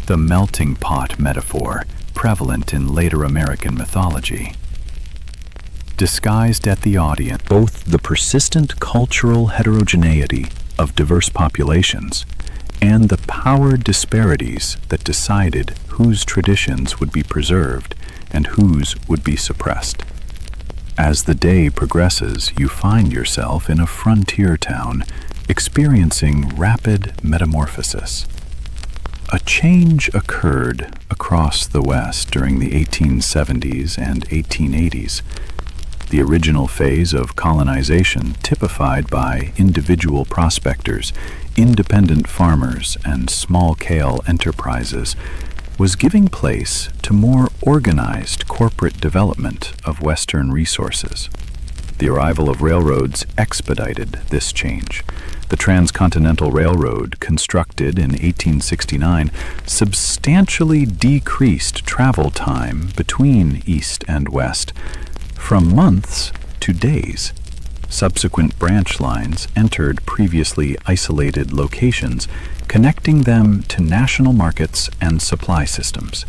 The melting pot metaphor, prevalent in later American mythology, disguised at the audience both the persistent cultural heterogeneity of diverse populations and the power disparities that decided whose traditions would be preserved and whose would be suppressed. As the day progresses, you find yourself in a frontier town experiencing rapid metamorphosis. A change occurred across the West during the 1870s and 1880s. The original phase of colonization, typified by individual prospectors, independent farmers, and small-scale enterprises, was giving place to more organized corporate development of Western resources. The arrival of railroads expedited this change. The Transcontinental Railroad, constructed in 1869, substantially decreased travel time between East and West, from months to days. Subsequent branch lines entered previously isolated locations, connecting them to national markets and supply systems.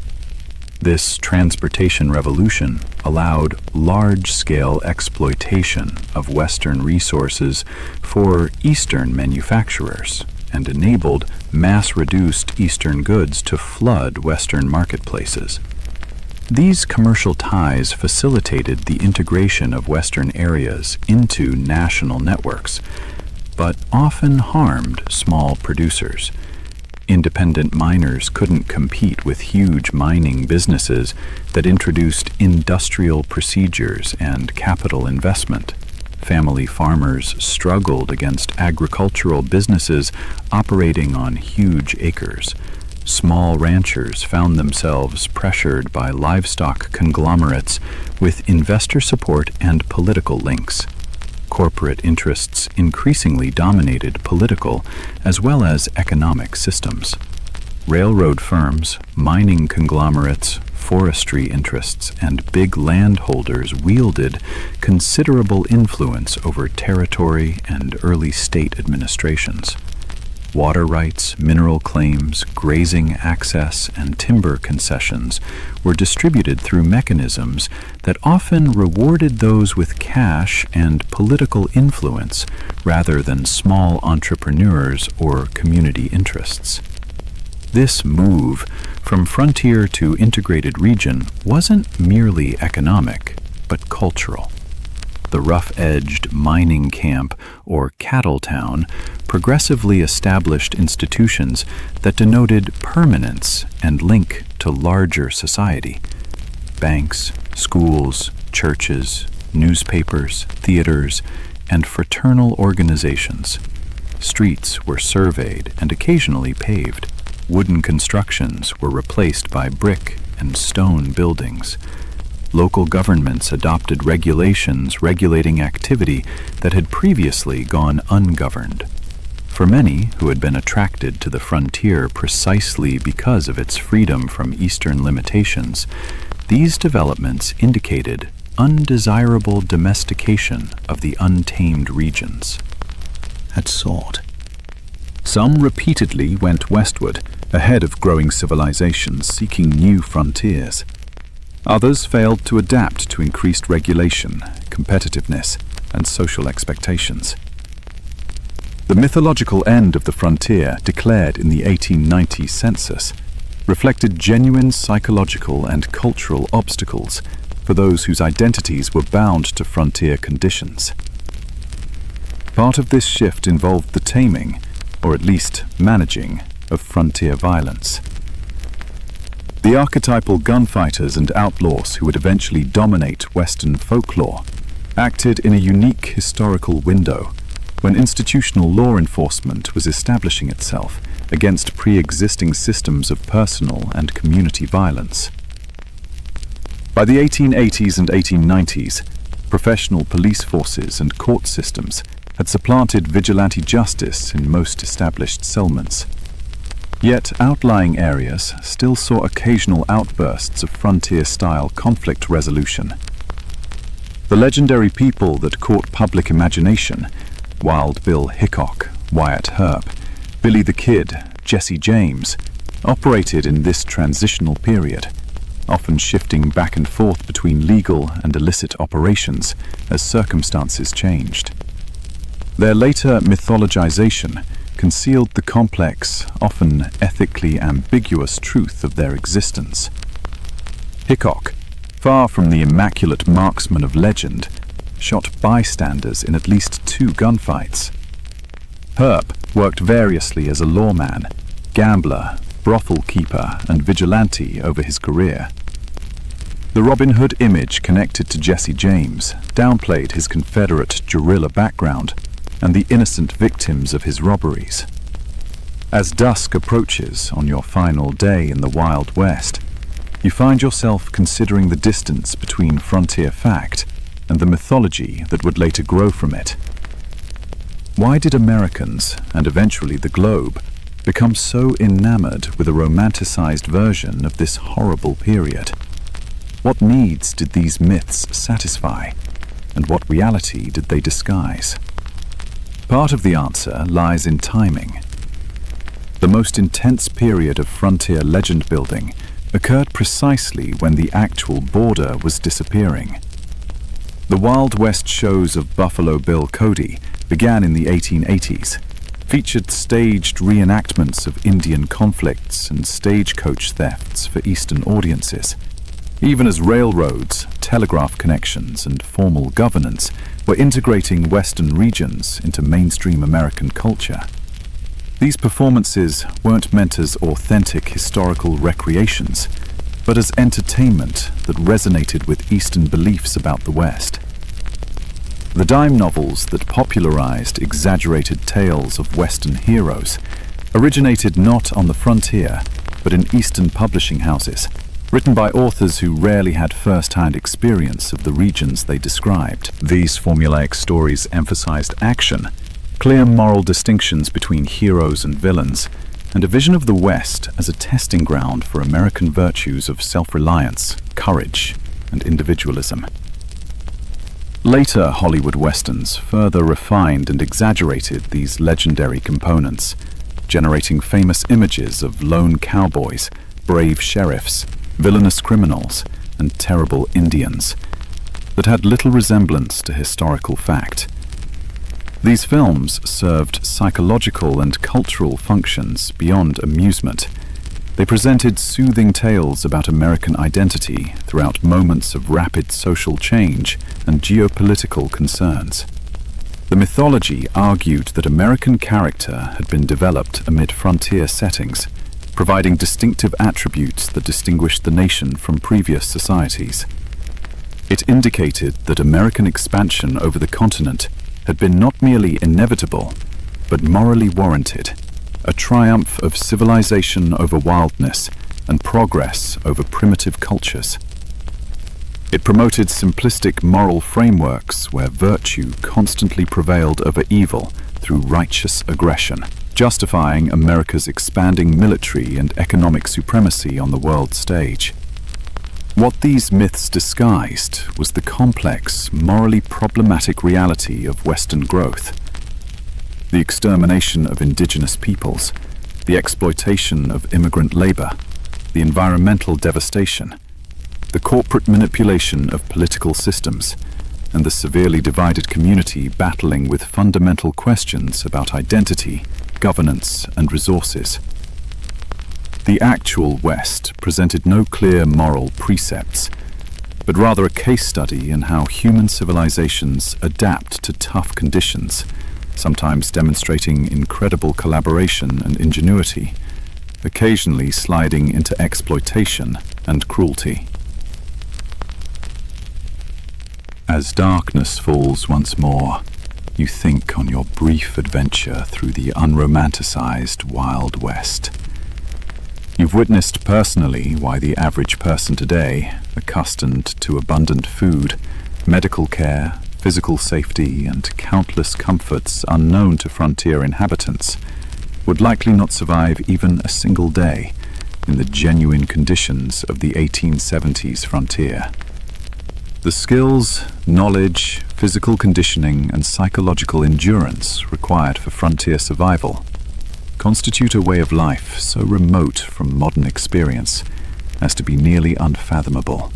This transportation revolution allowed large-scale exploitation of Western resources for Eastern manufacturers and enabled mass-reduced Eastern goods to flood Western marketplaces. These commercial ties facilitated the integration of Western areas into national networks, but often harmed small producers. Independent miners couldn't compete with huge mining businesses that introduced industrial procedures and capital investment. Family farmers struggled against agricultural businesses operating on huge acres. Small ranchers found themselves pressured by livestock conglomerates with investor support and political links. Corporate interests increasingly dominated political as well as economic systems. Railroad firms, mining conglomerates, forestry interests, and big landholders wielded considerable influence over territory and early state administrations. Water rights, mineral claims, grazing access, and timber concessions were distributed through mechanisms that often rewarded those with cash and political influence rather than small entrepreneurs or community interests. This move from frontier to integrated region wasn't merely economic, but cultural. the rough-edged mining camp or cattle town progressively established institutions that denoted permanence and link to larger society. Banks, schools, churches, newspapers, theaters, and fraternal organizations. Streets were surveyed and occasionally paved. Wooden constructions were replaced by brick and stone buildings. Local governments adopted regulations regulating activity that had previously gone ungoverned. For many who had been attracted to the frontier precisely because of its freedom from Eastern limitations, these developments indicated undesirable domestication of the untamed regions. Had sought. Some repeatedly went westward, ahead of growing civilizations seeking new frontiers. Others failed to adapt to increased regulation, competitiveness, and social expectations. The mythological end of the frontier, declared in the 1890 census, reflected genuine psychological and cultural obstacles for those whose identities were bound to frontier conditions. Part of this shift involved the taming, or at least managing, of frontier violence. The archetypal gunfighters and outlaws who would eventually dominate Western folklore acted in a unique historical window when institutional law enforcement was establishing itself against pre-existing systems of personal and community violence. By the 1880s and 1890s, professional police forces and court systems had supplanted vigilante justice in most established settlements. Yet outlying areas still saw occasional outbursts of frontier-style conflict resolution. The legendary people that caught public imagination, Wild Bill Hickok, Wyatt Earp, Billy the Kid, Jesse James, operated in this transitional period, often shifting back and forth between legal and illicit operations as circumstances changed. Their later mythologization concealed the complex, often ethically ambiguous truth of their existence. Hickok, far from the immaculate marksman of legend, shot bystanders in at least 2 gunfights. Earp worked variously as a lawman, gambler, brothel keeper, and vigilante over his career. The Robin Hood image connected to Jesse James downplayed his Confederate guerrilla background and the innocent victims of his robberies. As dusk approaches on your final day in the Wild West, you find yourself considering the distance between frontier fact and the mythology that would later grow from it. Why did Americans, and eventually the globe, become so enamored with a romanticized version of this horrible period? What needs did these myths satisfy, and what reality did they disguise? Part of the answer lies in timing. The most intense period of frontier legend building occurred precisely when the actual border was disappearing. The Wild West shows of Buffalo Bill Cody began in the 1880s, featured staged reenactments of Indian conflicts and stagecoach thefts for Eastern audiences, even as railroads, telegraph connections, and formal governance were integrating Western regions into mainstream American culture. These performances weren't meant as authentic historical recreations, but as entertainment that resonated with Eastern beliefs about the West. The dime novels that popularized exaggerated tales of Western heroes originated not on the frontier, but in Eastern publishing houses, written by authors who rarely had first-hand experience of the regions they described. These formulaic stories emphasized action, clear moral distinctions between heroes and villains, and a vision of the West as a testing ground for American virtues of self-reliance, courage, and individualism. Later Hollywood westerns further refined and exaggerated these legendary components, generating famous images of lone cowboys, brave sheriffs, villainous criminals, and terrible Indians that had little resemblance to historical fact. These films served psychological and cultural functions beyond amusement, They presented soothing tales about American identity throughout moments of rapid social change and geopolitical concerns. The mythology argued that American character had been developed amid frontier settings, providing distinctive attributes that distinguished the nation from previous societies. It indicated that American expansion over the continent had been not merely inevitable, but morally warranted, a triumph of civilization over wildness and progress over primitive cultures. It promoted simplistic moral frameworks where virtue constantly prevailed over evil through righteous aggression, justifying America's expanding military and economic supremacy on the world stage. What these myths disguised was the complex, morally problematic reality of Western growth. The extermination of indigenous peoples, the exploitation of immigrant labor, the environmental devastation, the corporate manipulation of political systems, and the severely divided community battling with fundamental questions about identity, governance, and resources. The actual West presented no clear moral precepts, but rather a case study in how human civilizations adapt to tough conditions, sometimes demonstrating incredible collaboration and ingenuity, occasionally sliding into exploitation and cruelty. As darkness falls once more, you think on your brief adventure through the unromanticized Wild West. You've witnessed personally why the average person today, accustomed to abundant food, medical care, physical safety, and countless comforts unknown to frontier inhabitants, would likely not survive even a single day in the genuine conditions of the 1870s frontier. The skills, knowledge, physical conditioning, and psychological endurance required for frontier survival constitute a way of life so remote from modern experience as to be nearly unfathomable.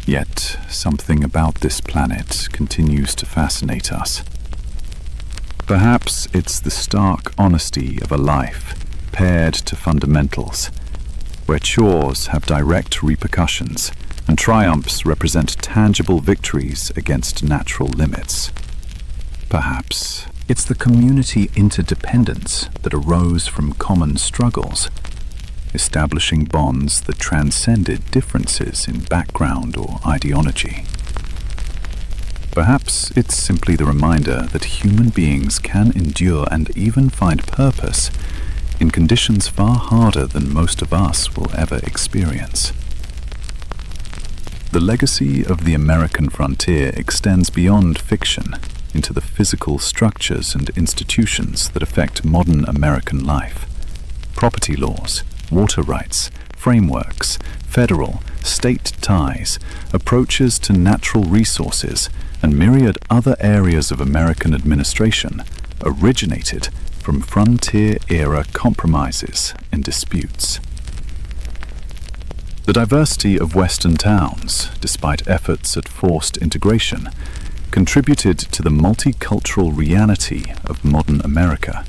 Yet, something about this planet continues to fascinate us. Perhaps it's the stark honesty of a life paired to fundamentals, where chores have direct repercussions and triumphs represent tangible victories against natural limits. Perhaps it's the community interdependence that arose from common struggles, establishing bonds that transcended differences in background or ideology. Perhaps it's simply the reminder that human beings can endure and even find purpose in conditions far harder than most of us will ever experience. The legacy of the American frontier extends beyond fiction into the physical structures and institutions that affect modern American life. Property laws, water rights, frameworks, federal, state ties, approaches to natural resources, and myriad other areas of American administration originated from frontier-era compromises and disputes. The diversity of Western towns, despite efforts at forced integration, contributed to the multicultural reality of modern America.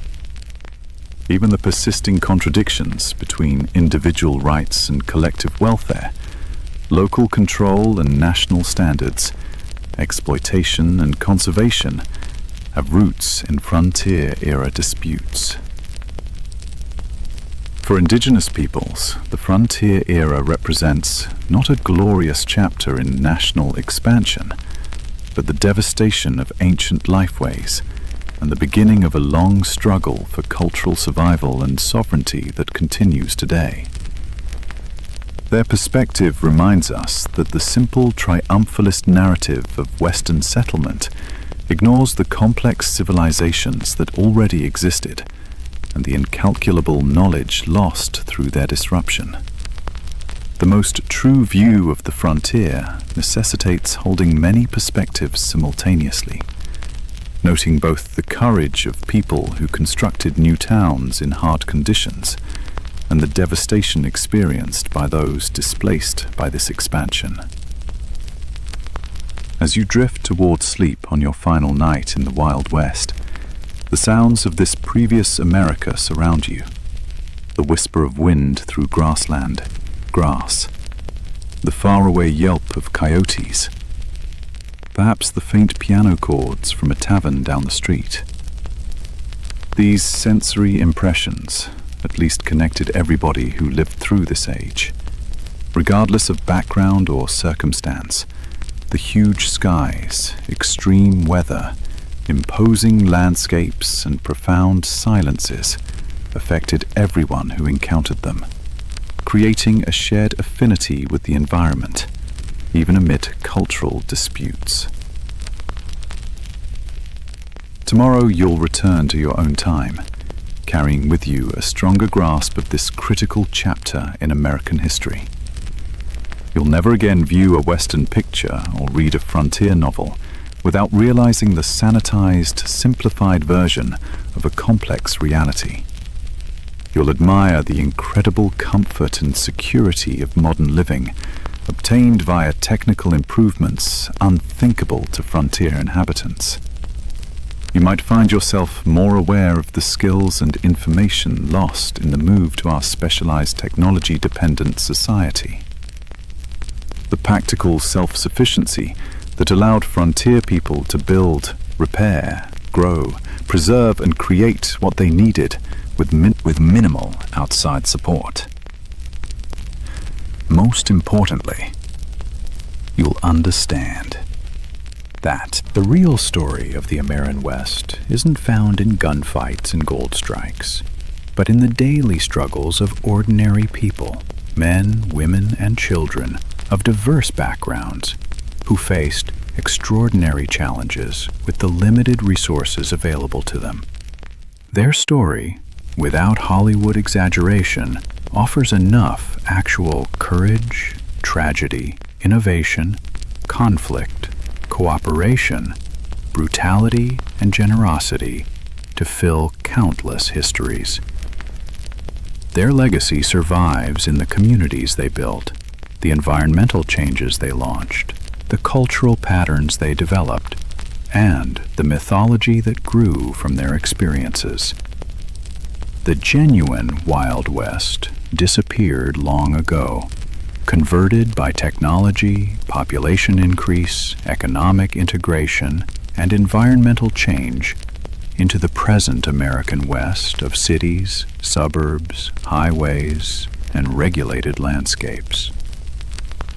Even the persisting contradictions between individual rights and collective welfare, local control and national standards, exploitation and conservation, have roots in frontier-era disputes. For indigenous peoples, the frontier era represents not a glorious chapter in national expansion, but the devastation of ancient lifeways and the beginning of a long struggle for cultural survival and sovereignty that continues today. Their perspective reminds us that the simple triumphalist narrative of Western settlement ignores the complex civilizations that already existed and the incalculable knowledge lost through their disruption. The most true view of the frontier necessitates holding many perspectives simultaneously, noting both the courage of people who constructed new towns in hard conditions and the devastation experienced by those displaced by this expansion. As you drift toward sleep on your final night in the Wild West, the sounds of this previous America surround you. the whisper of wind through grassland, grass, the faraway yelp of coyotes, perhaps the faint piano chords from a tavern down the street. These sensory impressions at least connected everybody who lived through this age. Regardless of background or circumstance, the huge skies, extreme weather, imposing landscapes, and profound silences affected everyone who encountered them, creating a shared affinity with the environment, even amid cultural disputes. Tomorrow you'll return to your own time, carrying with you a stronger grasp of this critical chapter in American history. You'll never again view a Western picture or read a frontier novel without realizing the sanitized, simplified version of a complex reality. You'll admire the incredible comfort and security of modern living, obtained via technical improvements unthinkable to frontier inhabitants. You might find yourself more aware of the skills and information lost in the move to our specialized technology-dependent society. The practical self-sufficiency that allowed frontier people to build, repair, grow, preserve, and create what they needed with minimal outside support. Most importantly, you'll understand that the real story of the American West isn't found in gunfights and gold strikes, but in the daily struggles of ordinary people, men, women, and children of diverse backgrounds who faced extraordinary challenges with the limited resources available to them. Their story, without Hollywood exaggeration, offers enough actual courage, tragedy, innovation, conflict, cooperation, brutality, and generosity to fill countless histories. Their legacy survives in the communities they built, the environmental changes they launched, the cultural patterns they developed, and the mythology that grew from their experiences. The genuine Wild West disappeared long ago, converted by technology, population increase, economic integration, and environmental change into the present American West of cities, suburbs, highways, and regulated landscapes.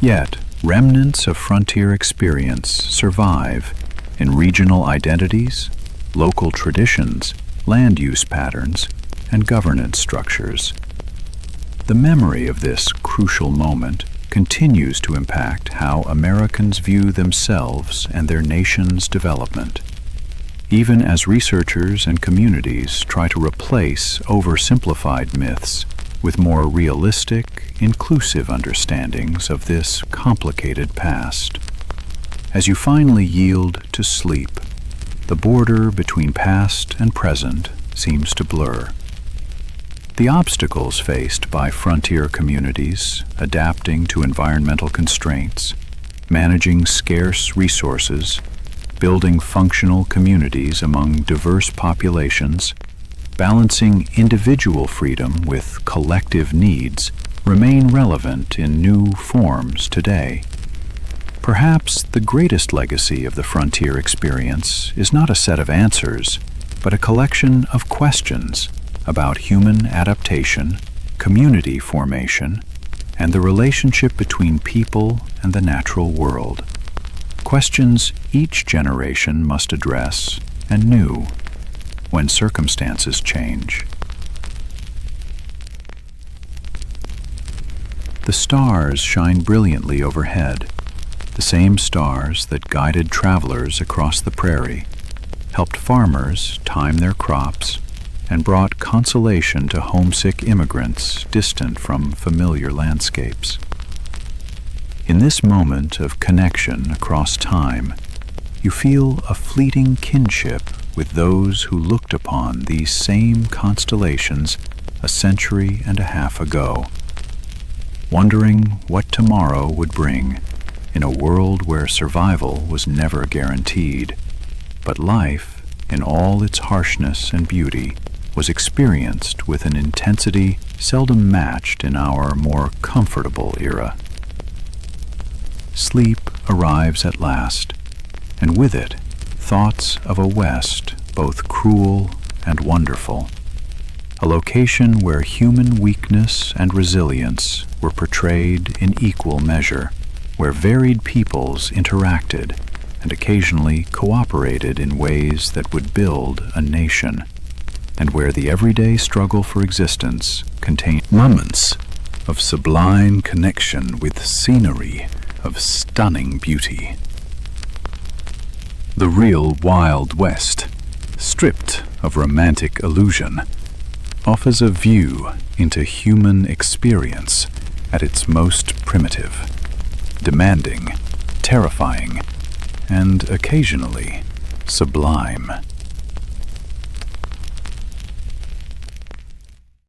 Yet, remnants of frontier experience survive in regional identities, local traditions, land use patterns, and governance structures. The memory of this crucial moment continues to impact how Americans view themselves and their nation's development, even as researchers and communities try to replace oversimplified myths with more realistic, inclusive understandings of this complicated past. As you finally yield to sleep, the border between past and present seems to blur. The obstacles faced by frontier communities adapting to environmental constraints, managing scarce resources, building functional communities among diverse populations, balancing individual freedom with collective needs remain relevant in new forms today. Perhaps the greatest legacy of the frontier experience is not a set of answers, but a collection of questions about human adaptation, community formation, and the relationship between people and the natural world. Questions each generation must address anew when circumstances change. The stars shine brilliantly overhead, the same stars that guided travelers across the prairie, helped farmers time their crops, and brought consolation to homesick immigrants distant from familiar landscapes. In this moment of connection across time, you feel a fleeting kinship with those who looked upon these same constellations a century and a half ago, wondering what tomorrow would bring in a world where survival was never guaranteed, but life, in all its harshness and beauty, was experienced with an intensity seldom matched in our more comfortable era. Sleep arrives at last, and with it, thoughts of a West both cruel and wonderful, a location where human weakness and resilience were portrayed in equal measure, where varied peoples interacted and occasionally cooperated in ways that would build a nation, and where the everyday struggle for existence contained moments of sublime connection with scenery of stunning beauty. The real Wild West, stripped of romantic illusion, offers a view into human experience at its most primitive, demanding, terrifying, and occasionally sublime.